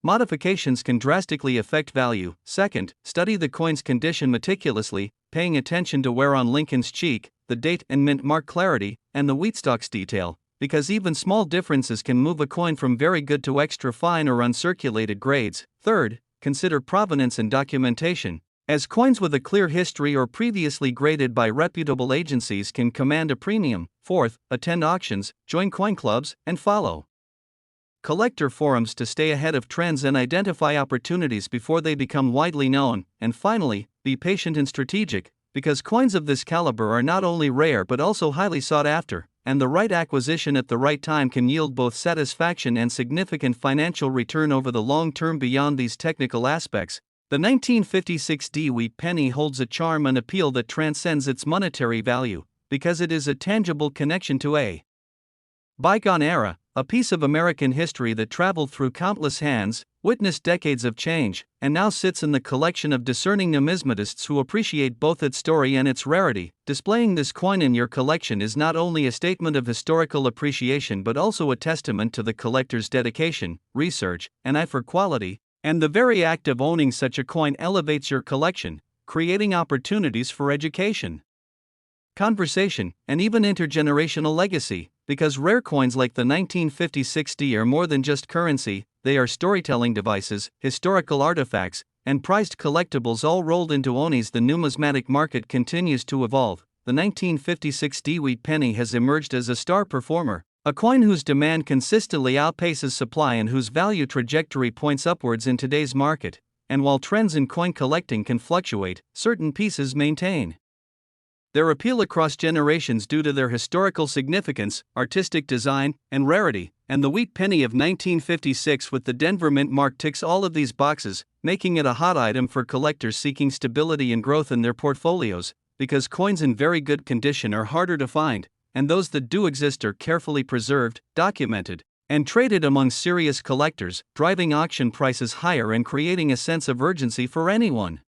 [SPEAKER 1] modifications can drastically affect value. Second, study the coin's condition meticulously, paying attention to wear on Lincoln's cheek, the date and mint mark clarity, and the wheatstocks detail, because even small differences can move a coin from very good to extra fine or uncirculated grades. Third, consider provenance and documentation, as coins with a clear history or previously graded by reputable agencies can command a premium. Fourth, attend auctions, join coin clubs, and follow collector forums to stay ahead of trends and identify opportunities before they become widely known. And finally, be patient and strategic, because coins of this caliber are not only rare but also highly sought after, and the right acquisition at the right time can yield both satisfaction and significant financial return over the long term. Beyond these technical aspects, the 1956 wheat penny holds a charm and appeal that transcends its monetary value, because it is a tangible connection to a bygone era, a piece of American history that traveled through countless hands, witnessed decades of change, and now sits in the collection of discerning numismatists who appreciate both its story and its rarity. Displaying this coin in your collection is not only a statement of historical appreciation but also a testament to the collector's dedication, research, and eye for quality, and the very act of owning such a coin elevates your collection, creating opportunities for education, conversation, and even intergenerational legacy, because rare coins like the 1956 are more than just currency, they are storytelling devices, historical artifacts, and prized collectibles all rolled into onis. The numismatic market continues to evolve. The 1956 wheat penny has emerged as a star performer, a coin whose demand consistently outpaces supply and whose value trajectory points upwards in today's market. And while trends in coin collecting can fluctuate, certain pieces maintain their appeal across generations due to their historical significance, artistic design, and rarity, and the wheat penny of 1956 with the Denver mint mark ticks all of these boxes, making it a hot item for collectors seeking stability and growth in their portfolios, because coins in very good condition are harder to find, and those that do exist are carefully preserved, documented, and traded among serious collectors, driving auction prices higher and creating a sense of urgency for anyone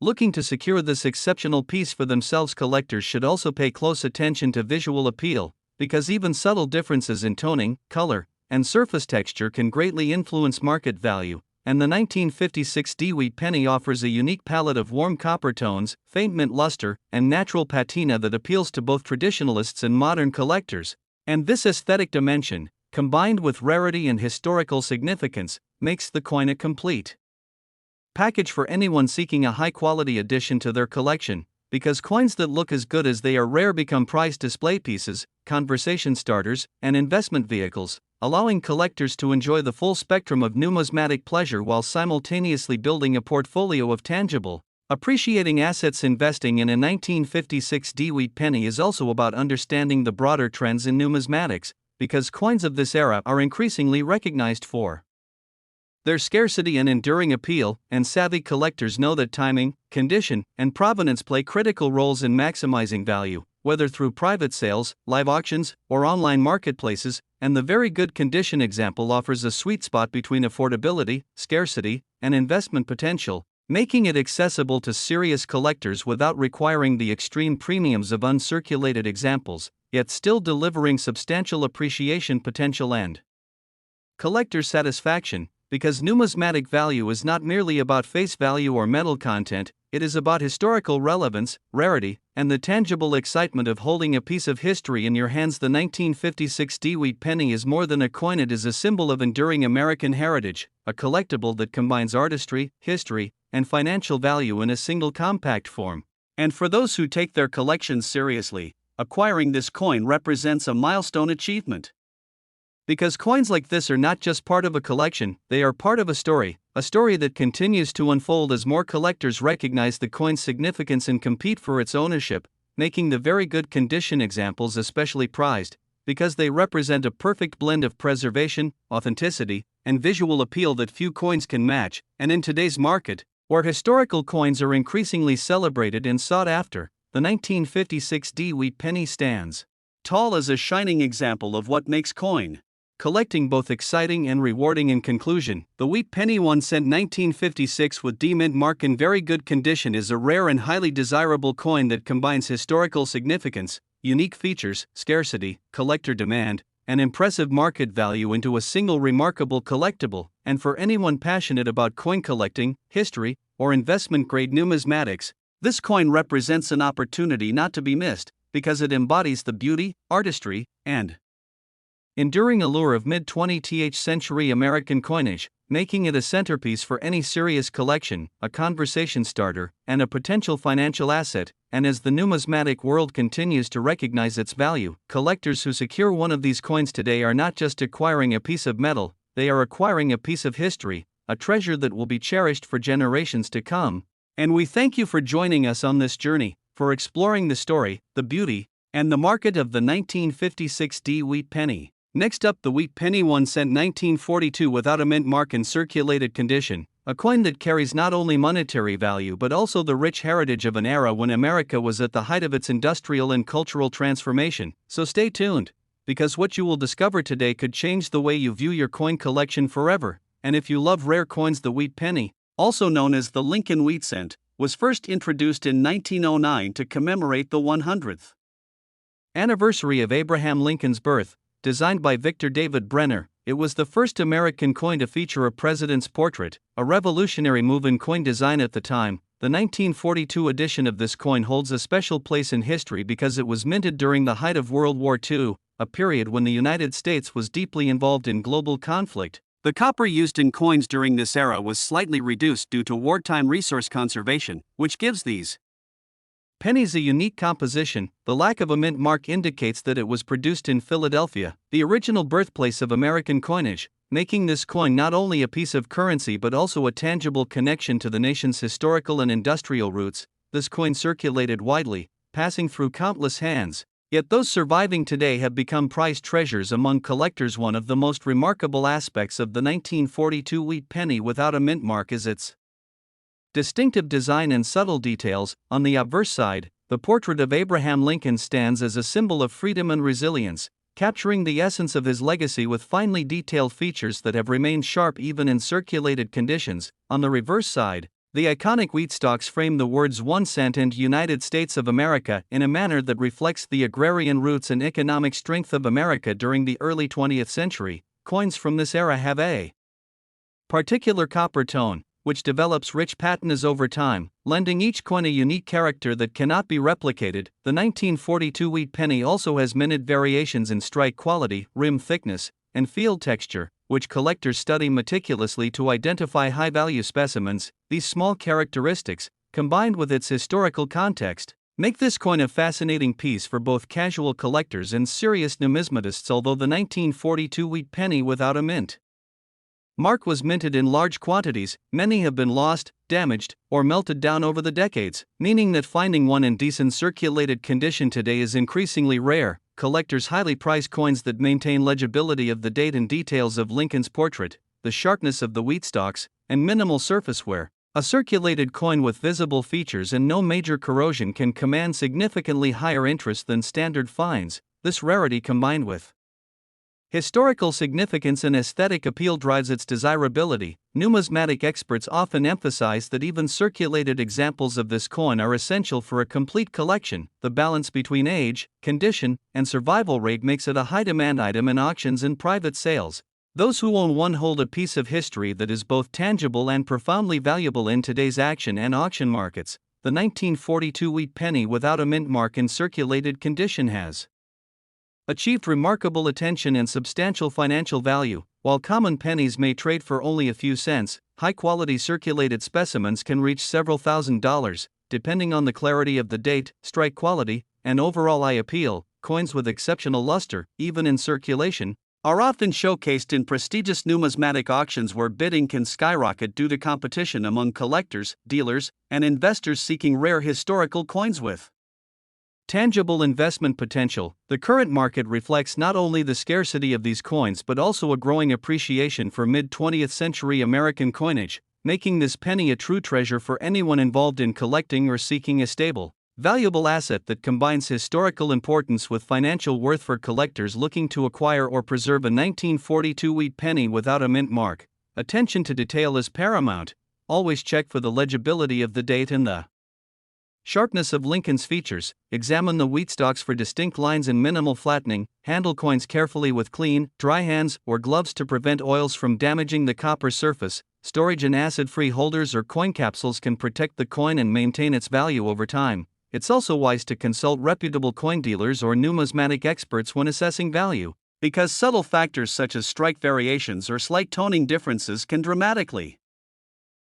[SPEAKER 1] looking to secure this exceptional piece for themselves. Collectors should also pay close attention to visual appeal, because even subtle differences in toning, color, and surface texture can greatly influence market value, and the 1956 wheat penny offers a unique palette of warm copper tones, faint mint luster, and natural patina that appeals to both traditionalists and modern collectors. And this aesthetic dimension, combined with rarity and historical significance, makes the coin a complete package for anyone seeking a high-quality addition to their collection, because coins that look as good as they are rare become prized display pieces, conversation starters, and investment vehicles, allowing collectors to enjoy the full spectrum of numismatic pleasure while simultaneously building a portfolio of tangible, appreciating assets. Investing in a 1956 wheat penny is also about understanding the broader trends in numismatics, because coins of this era are increasingly recognized for their scarcity and enduring appeal, and savvy collectors know that timing, condition, and provenance play critical roles in maximizing value, whether through private sales, live auctions, or online marketplaces, and the very good condition example offers a sweet spot between affordability, scarcity, and investment potential, making it accessible to serious collectors without requiring the extreme premiums of uncirculated examples, yet still delivering substantial appreciation potential and collector satisfaction. Because numismatic value is not merely about face value or metal content, it is about historical relevance, rarity, and the tangible excitement of holding a piece of history in your hands. The 1956 wheat penny is more than a coin, it is a symbol of enduring American heritage, a collectible that combines artistry, history, and financial value in a single compact form. And for those who take their collections seriously, acquiring this coin represents a milestone achievement. Because coins like this are not just part of a collection, they are part of a story that continues to unfold as more collectors recognize the coin's significance and compete for its ownership, making the very good condition examples especially prized, because they represent a perfect blend of preservation, authenticity, and visual appeal that few coins can match. And in today's market, where historical coins are increasingly celebrated and sought after, the 1956 wheat penny stands tall as a shining example of what makes coin collecting both exciting and rewarding. In conclusion, the wheat penny 1 cent 1956 with D mint mark in very good condition is a rare and highly desirable coin that combines historical significance, unique features, scarcity, collector demand, and impressive market value into a single remarkable collectible, and for anyone passionate about coin collecting, history, or investment-grade numismatics, this coin represents an opportunity not to be missed, because it embodies the beauty, artistry, and enduring allure of mid-20th century American coinage, making it a centerpiece for any serious collection, a conversation starter, and a potential financial asset. And as the numismatic world continues to recognize its value, collectors who secure one of these coins today are not just acquiring a piece of metal, they are acquiring a piece of history, a treasure that will be cherished for generations to come. And we thank you for joining us on this journey, for exploring the story, the beauty, and the market of the 1956 wheat penny. Next up, the wheat penny 1 cent 1942 without a mint mark in circulated condition, a coin that carries not only monetary value but also the rich heritage of an era when America was at the height of its industrial and cultural transformation. So stay tuned, because what you will discover today could change the way you view your coin collection forever. And if you love rare coins, the wheat penny, also known as the Lincoln wheat cent, was first introduced in 1909 to commemorate the 100th anniversary of Abraham Lincoln's birth. Designed by Victor David Brenner, it was the first American coin to feature a president's portrait, a revolutionary move in coin design at the time. The 1942 edition of this coin holds a special place in history because it was minted during the height of World War II, a period when the United States was deeply involved in global conflict. The copper used in coins during this era was slightly reduced due to wartime resource conservation, which gives these pennies a unique composition. The lack of a mint mark indicates that it was produced in Philadelphia, the original birthplace of American coinage, making this coin not only a piece of currency but also a tangible connection to the nation's historical and industrial roots. This coin circulated widely, passing through countless hands, yet those surviving today have become prized treasures among collectors. One of the most remarkable aspects of the 1942 wheat penny without a mint mark is its distinctive design and subtle details. On the obverse side, the portrait of Abraham Lincoln stands as a symbol of freedom and resilience, capturing the essence of his legacy with finely detailed features that have remained sharp even in circulated conditions. On the reverse side, the iconic wheat stalks frame the words 1 cent and United States of America in a manner that reflects the agrarian roots and economic strength of America during the early 20th century. Coins from this era have a particular copper tone, which develops rich patinas over time, lending each coin a unique character that cannot be replicated. The 1942 wheat penny also has minted variations in strike quality, rim thickness, and field texture, which collectors study meticulously to identify high-value specimens. These small characteristics, combined with its historical context, make this coin a fascinating piece for both casual collectors and serious numismatists. Although the 1942 wheat penny without a mint mark was minted in large quantities, many have been lost, damaged, or melted down over the decades, meaning that finding one in decent circulated condition today is increasingly rare. Collectors highly prize coins that maintain legibility of the date and details of Lincoln's portrait, the sharpness of the wheat stalks, and minimal surface wear. A circulated coin with visible features and no major corrosion can command significantly higher interest than standard finds. This rarity, combined with historical significance and aesthetic appeal, drives its desirability. Numismatic experts often emphasize that even circulated examples of this coin are essential for a complete collection. The balance between age, condition, and survival rate makes it a high-demand item in auctions and private sales. Those who own one hold a piece of history that is both tangible and profoundly valuable in today's action and auction markets. The 1942 wheat penny without a mint mark in circulated condition has achieved remarkable attention and substantial financial value. While common pennies may trade for only a few cents, high-quality circulated specimens can reach several $1,000s, depending on the clarity of the date, strike quality, and overall eye appeal. Coins with exceptional luster, even in circulation, are often showcased in prestigious numismatic auctions where bidding can skyrocket due to competition among collectors, dealers, and investors seeking rare historical coins with tangible investment potential. The current market reflects not only the scarcity of these coins but also a growing appreciation for mid-20th century American coinage, making this penny a true treasure for anyone involved in collecting or seeking a stable, valuable asset that combines historical importance with financial worth for collectors looking to acquire or preserve a 1942 wheat penny without a mint mark. Attention to detail is paramount. Always check for the legibility of the date and the Sharpness of Lincoln's features: examine the wheat stalks for distinct lines and minimal flattening, handle coins carefully with clean, dry hands or gloves to prevent oils from damaging the copper surface. Storage in acid-free holders or coin capsules can protect the coin and maintain its value over time. It's also wise to consult reputable coin dealers or numismatic experts when assessing value, because subtle factors such as strike variations or slight toning differences can dramatically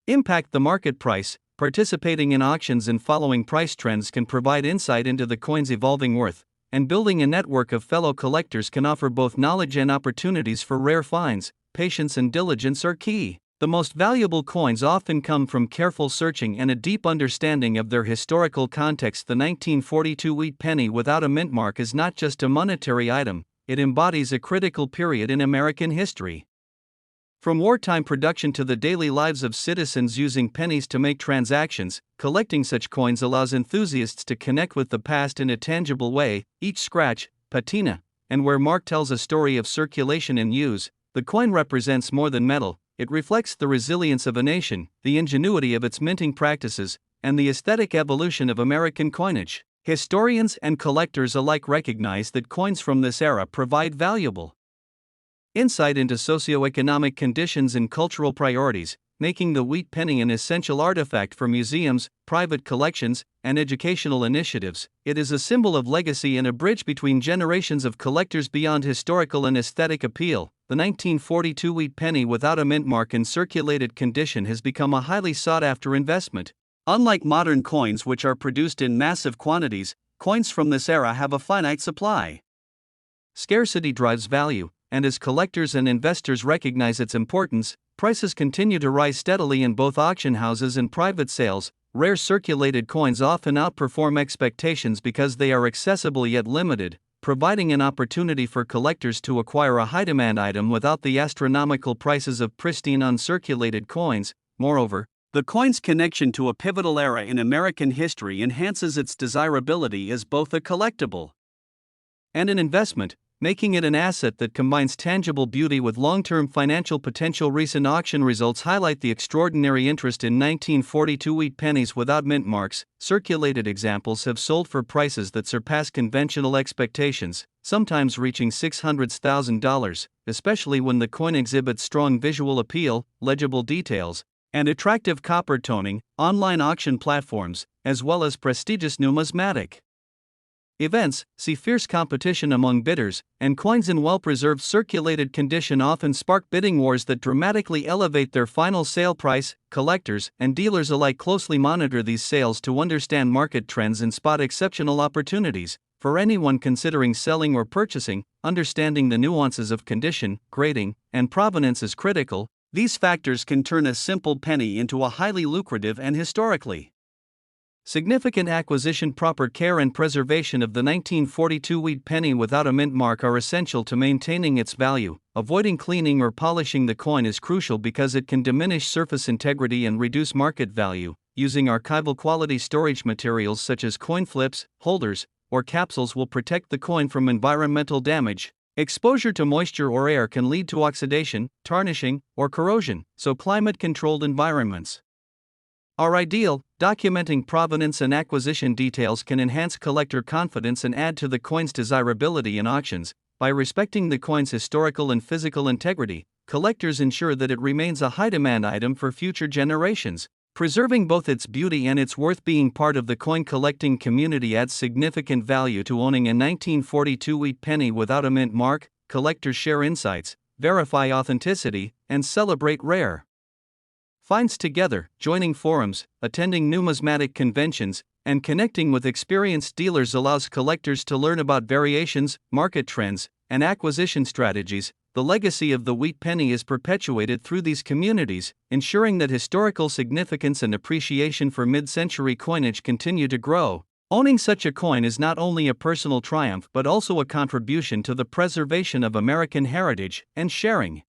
[SPEAKER 1] impact the market price. Participating in auctions and following price trends can provide insight into the coin's evolving worth, and building a network of fellow collectors can offer both knowledge and opportunities for rare finds. Patience and diligence are key. The most valuable coins often come from careful searching and a deep understanding of their historical context. The 1942 wheat penny without a mint mark is not just a monetary item, it embodies a critical period in American history. From wartime production to the daily lives of citizens using pennies to make transactions, collecting such coins allows enthusiasts to connect with the past in a tangible way. Each scratch, patina, and wear mark tells a story of circulation and use. The coin represents more than metal, it reflects the resilience of a nation, the ingenuity of its minting practices, and the aesthetic evolution of American coinage. Historians and collectors alike recognize that coins from this era provide valuable insight into socioeconomic conditions and cultural priorities, making the wheat penny an essential artifact for museums, private collections, and educational initiatives. It is a symbol of legacy and a bridge between generations of collectors. Beyond historical and aesthetic appeal, the 1942 wheat penny without a mint mark in circulated condition has become a highly sought-after investment. Unlike modern coins, which are produced in massive quantities, coins from this era have a finite supply. Scarcity drives value, and as collectors and investors recognize its importance, prices continue to rise steadily in both auction houses and private sales. Rare circulated coins often outperform expectations because they are accessible yet limited, providing an opportunity for collectors to acquire a high-demand item without the astronomical prices of pristine uncirculated coins. Moreover, the coin's connection to a pivotal era in American history enhances its desirability as both a collectible and an investment, making it an asset that combines tangible beauty with long-term financial potential. Recent auction results highlight the extraordinary interest in 1942 wheat pennies without mint marks. Circulated examples have sold for prices that surpass conventional expectations, sometimes reaching $600,000, especially when the coin exhibits strong visual appeal, legible details, and attractive copper toning. Online auction platforms, as well as prestigious numismatic events, see fierce competition among bidders, and coins in well-preserved circulated condition often spark bidding wars that dramatically elevate their final sale price. Collectors and dealers alike closely monitor these sales to understand market trends and spot exceptional opportunities. For anyone considering selling or purchasing, understanding the nuances of condition, grading, and provenance is critical. These factors can turn a simple penny into a highly lucrative and historically significant acquisition. Proper care and preservation of the 1942 wheat penny without a mint mark are essential to maintaining its value. Avoiding cleaning or polishing the coin is crucial because it can diminish surface integrity and reduce market value. Using archival quality storage materials such as coin flips, holders, or capsules will protect the coin from environmental damage. Exposure to moisture or air can lead to oxidation, tarnishing, or corrosion, so climate-controlled environments are ideal. Documenting provenance and acquisition details can enhance collector confidence and add to the coin's desirability in auctions. By respecting the coin's historical and physical integrity, collectors ensure that it remains a high-demand item for future generations. Preserving both its beauty and its worth. Being part of the coin collecting community adds significant value to owning a 1942 wheat penny without a mint mark. Collectors share insights, verify authenticity, and celebrate rare finds together. Joining forums, attending numismatic conventions, and connecting with experienced dealers allows collectors to learn about variations, market trends, and acquisition strategies. The legacy of the wheat penny is perpetuated through these communities, ensuring that historical significance and appreciation for mid-century coinage continue to grow. Owning such a coin is not only a personal triumph but also a contribution to the preservation of American heritage, and sharing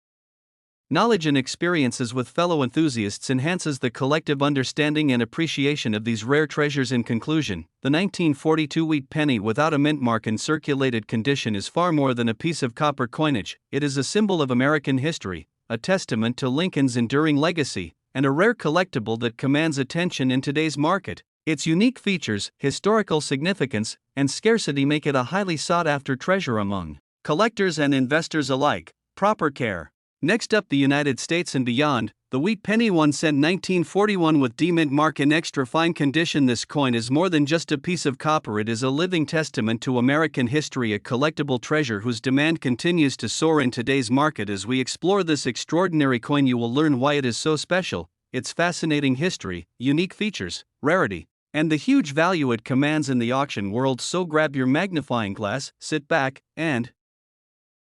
[SPEAKER 1] knowledge and experiences with fellow enthusiasts enhances the collective understanding and appreciation of these rare treasures. In conclusion, the 1942 wheat penny without a mint mark in circulated condition is far more than a piece of copper coinage. It is a symbol of American history, a testament to Lincoln's enduring legacy, and a rare collectible that commands attention in today's market. Its unique features, historical significance, and scarcity make it a highly sought-after treasure among collectors and investors alike. Proper care. Next up, the United States and beyond. The wheat penny 1 cent 1941 with D-mint mark in extra fine condition. This coin is more than just a piece of copper. It is a living testament to American history, a collectible treasure whose demand continues to soar in today's market. As we explore this extraordinary coin, you will learn why it is so special, its fascinating history, unique features, rarity, and the huge value it commands in the auction world. So grab your magnifying glass, sit back, and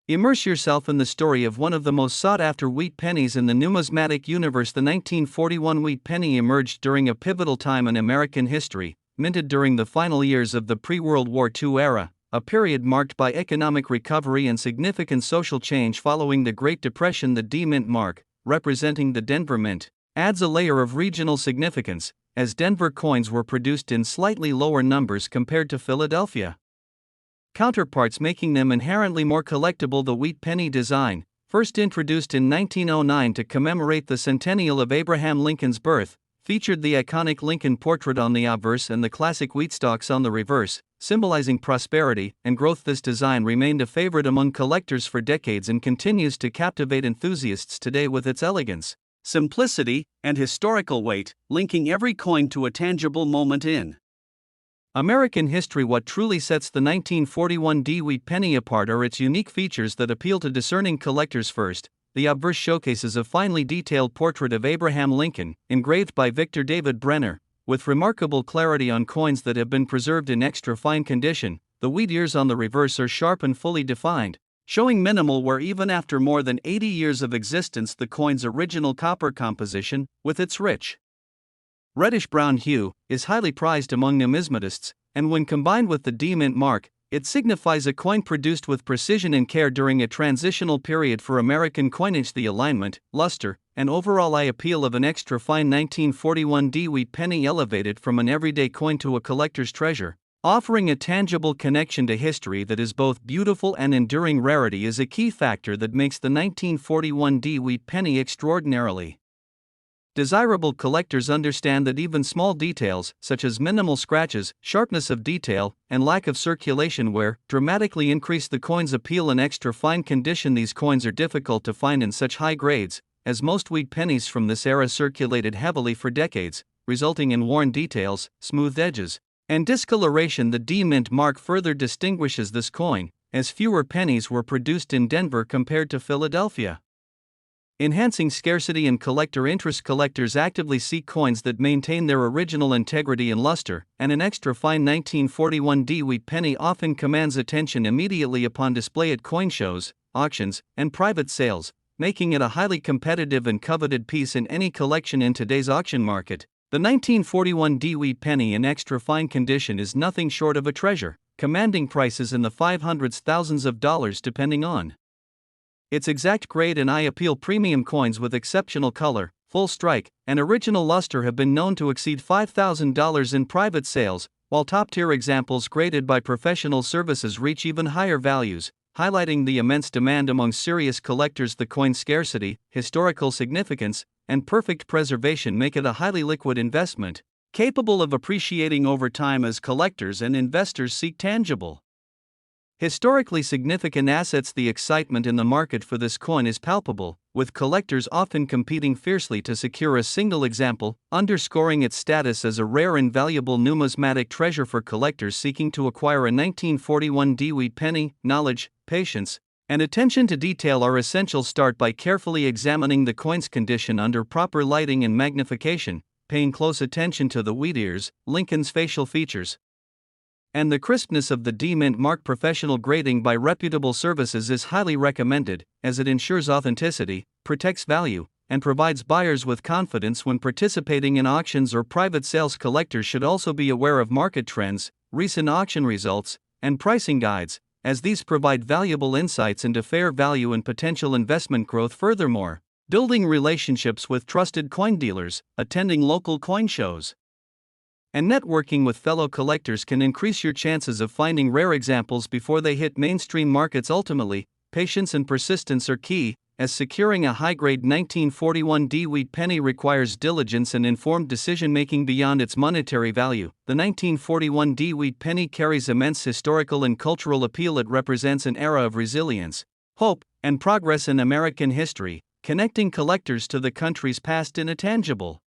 [SPEAKER 1] immerse yourself in the story of one of the most sought-after wheat pennies in the numismatic universe. The 1941 wheat penny emerged during a pivotal time in American history, minted during the final years of the pre-World War II era, a period marked by economic recovery and significant social change following the Great Depression. The D-mint mark, representing the Denver Mint, adds a layer of regional significance, as Denver coins were produced in slightly lower numbers compared to Philadelphia counterparts, making them inherently more collectible. The wheat penny design, first introduced in 1909 to commemorate the centennial of Abraham Lincoln's birth, featured the iconic Lincoln portrait on the obverse and the classic wheat stalks on the reverse, symbolizing prosperity and growth. This design remained a favorite among collectors for decades and continues to captivate enthusiasts today with its elegance, simplicity, and historical weight, linking every coin to a tangible moment in American history. What truly sets the 1941 D wheat penny apart are its unique features that appeal to discerning collectors. First, the obverse showcases a finely detailed portrait of Abraham Lincoln, engraved by Victor David Brenner, with remarkable clarity on coins that have been preserved in extra fine condition. The wheat ears on the reverse are sharp and fully defined, showing minimal wear even after more than 80 years of existence. The coin's original copper composition, with its rich reddish-brown hue, is highly prized among numismatists, and when combined with the D-mint mark, it signifies a coin produced with precision and care during a transitional period for American coinage. The alignment, luster, and overall eye appeal of an extra-fine 1941 D wheat penny elevated from an everyday coin to a collector's treasure, offering a tangible connection to history that is both beautiful and enduring. Rarity is a key factor that makes the 1941 D wheat penny extraordinarily desirable. Collectors understand that even small details, such as minimal scratches, sharpness of detail, and lack of circulation wear, dramatically increase the coin's appeal in extra fine condition. These coins are difficult to find in such high grades, as most wheat pennies from this era circulated heavily for decades, resulting in worn details, smoothed edges, and discoloration. The D-mint mark further distinguishes this coin, as fewer pennies were produced in Denver compared to Philadelphia, enhancing scarcity and collector interest. Collectors actively seek coins that maintain their original integrity and luster, and an extra fine 1941 D wheat penny often commands attention immediately upon display at coin shows, auctions, and private sales, making it a highly competitive and coveted piece in any collection. In today's auction market, the 1941 D wheat penny in extra fine condition is nothing short of a treasure, commanding prices in the thousands of dollars depending on its exact grade and eye appeal. Premium coins with exceptional color, full strike, and original luster have been known to exceed $5,000 in private sales, while top-tier examples graded by professional services reach even higher values, highlighting the immense demand among serious collectors. The coin's scarcity, historical significance, and perfect preservation make it a highly liquid investment, capable of appreciating over time as collectors and investors seek tangible, historically significant assets. The excitement in the market for this coin is palpable, with collectors often competing fiercely to secure a single example, underscoring its status as a rare and valuable numismatic treasure. For collectors seeking to acquire a 1941 D wheat penny, knowledge, patience, and attention to detail are essential. Start by carefully examining the coin's condition under proper lighting and magnification, paying close attention to the wheat ears, Lincoln's facial features, and the crispness of the D-mint mark. Professional grading by reputable services is highly recommended, as it ensures authenticity, protects value, and provides buyers with confidence when participating in auctions or private sales. Collectors should also be aware of market trends, recent auction results, and pricing guides, as these provide valuable insights into fair value and potential investment growth. Furthermore, building relationships with trusted coin dealers, attending local coin shows, and networking with fellow collectors can increase your chances of finding rare examples before they hit mainstream markets. Ultimately, patience and persistence are key, as securing a high-grade 1941D wheat penny requires diligence and informed decision-making beyond its monetary value. The 1941D wheat penny carries immense historical and cultural appeal. It represents an era of resilience, hope, and progress in American history, connecting collectors to the country's past in a tangible,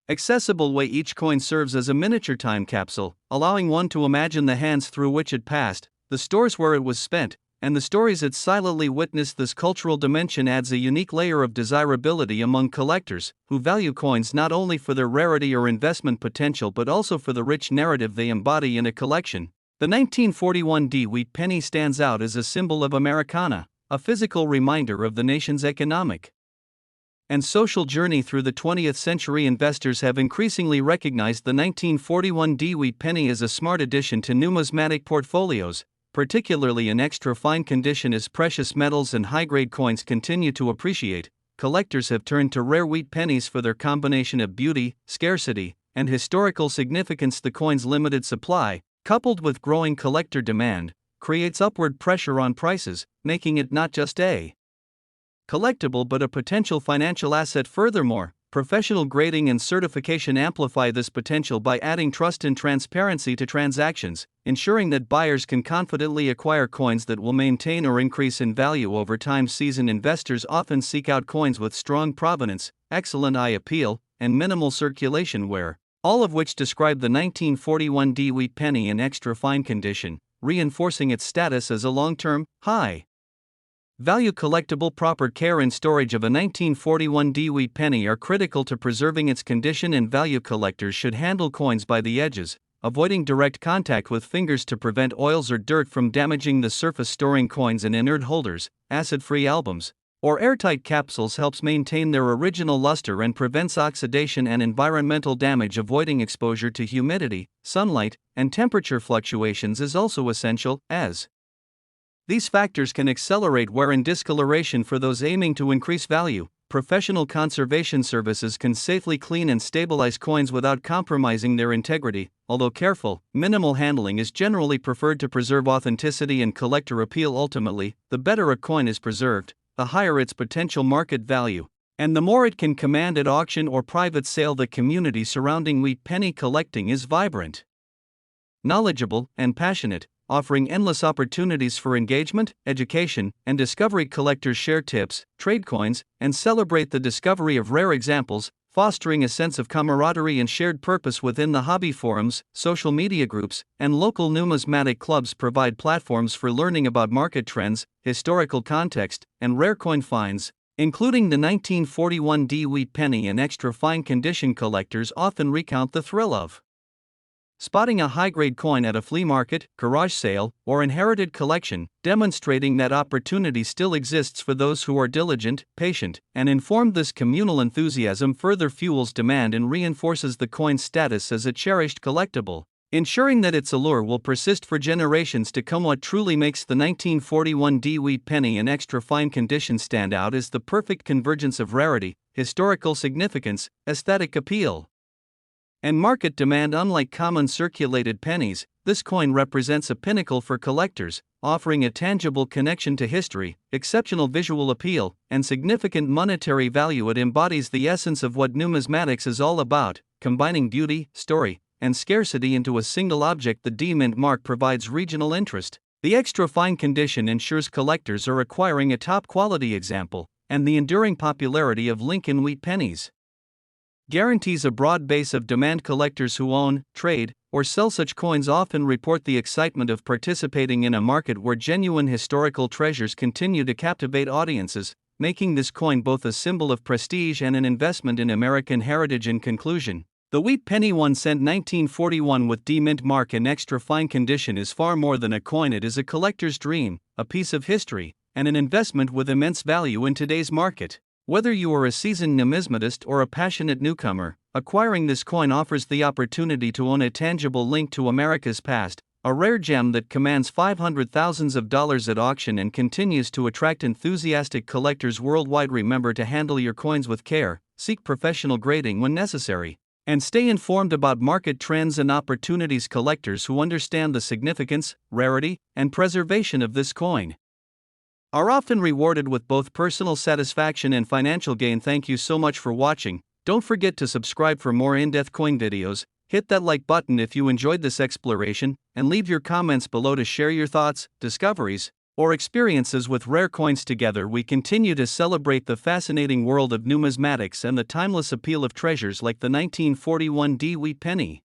[SPEAKER 1] accessible way. Each coin serves as a miniature time capsule, allowing one to imagine the hands through which it passed, the stores where it was spent, and the stories it silently witnessed. This cultural dimension adds a unique layer of desirability among collectors, who value coins not only for their rarity or investment potential but also for the rich narrative they embody in a collection. The 1941D wheat penny stands out as a symbol of Americana, a physical reminder of the nation's economic and social journey through the 20th century. Investors have increasingly recognized the 1941D wheat penny as a smart addition to numismatic portfolios, particularly in extra fine condition. As precious metals and high-grade coins continue to appreciate, collectors have turned to rare wheat pennies for their combination of beauty, scarcity, and historical significance. The coin's limited supply, coupled with growing collector demand, creates upward pressure on prices, making it not just a collectible but a potential financial asset. Furthermore, professional grading and certification amplify this potential by adding trust and transparency to transactions, ensuring that buyers can confidently acquire coins that will maintain or increase in value over time. Seasoned investors often seek out coins with strong provenance, excellent eye appeal, and minimal circulation wear, all of which describe the 1941D wheat penny in extra fine condition, reinforcing its status as a long-term, high value collectible. Proper care and storage of a 1941D wheat penny are critical to preserving its condition and value. Collectors should handle coins by the edges, avoiding direct contact with fingers to prevent oils or dirt from damaging the surface. Storing coins in inert holders, acid-free albums, or airtight capsules helps maintain their original luster and prevents oxidation and environmental damage. Avoiding exposure to humidity, sunlight, and temperature fluctuations is also essential, as these factors can accelerate wear and discoloration. For those aiming to increase value, professional conservation services can safely clean and stabilize coins without compromising their integrity. Although careful, minimal handling is generally preferred to preserve authenticity and collector appeal. Ultimately, the better a coin is preserved, the higher its potential market value, and the more it can command at auction or private sale. The community surrounding wheat penny collecting is vibrant, knowledgeable, and passionate, offering endless opportunities for engagement, education, and discovery. Collectors share tips, trade coins, and celebrate the discovery of rare examples, fostering a sense of camaraderie and shared purpose within the hobby. Forums, social media groups, and local numismatic clubs provide platforms for learning about market trends, historical context, and rare coin finds, including the 1941D wheat penny in extra fine condition. Collectors often recount the thrill of spotting a high-grade coin at a flea market, garage sale, or inherited collection, demonstrating that opportunity still exists for those who are diligent, patient, and informed. This communal enthusiasm further fuels demand and reinforces the coin's status as a cherished collectible, ensuring that its allure will persist for generations to come. What truly makes the 1941D wheat penny in extra fine condition stand out is the perfect convergence of rarity, historical significance, aesthetic appeal, and market demand. Unlike common circulated pennies, this coin represents a pinnacle for collectors, offering a tangible connection to history, exceptional visual appeal, and significant monetary value. It embodies the essence of what numismatics is all about, combining beauty, story, and scarcity into a single object. The D-Mint mark provides regional interest. The extra fine condition ensures collectors are acquiring a top-quality example, and the enduring popularity of Lincoln wheat pennies guarantees a broad base of demand. Collectors who own, trade, or sell such coins often report the excitement of participating in a market where genuine historical treasures continue to captivate audiences, making this coin both a symbol of prestige and an investment in American heritage. In conclusion, the wheat penny 1 cent 1941 with D-Mint mark in extra fine condition is far more than a coin. It is a collector's dream, a piece of history, and an investment with immense value in today's market. Whether you are a seasoned numismatist or a passionate newcomer, acquiring this coin offers the opportunity to own a tangible link to America's past, a rare gem that commands $500,000 at auction and continues to attract enthusiastic collectors worldwide. Remember to handle your coins with care, seek professional grading when necessary, and stay informed about market trends and opportunities. Collectors who understand the significance, rarity, and preservation of this coin are often rewarded with both personal satisfaction and financial gain. Thank you so much for watching. Don't forget to subscribe for more in-depth coin videos, hit that like button if you enjoyed this exploration, and leave your comments below to share your thoughts, discoveries, or experiences with rare coins. Together we continue to celebrate the fascinating world of numismatics and the timeless appeal of treasures like the 1941 wheat penny.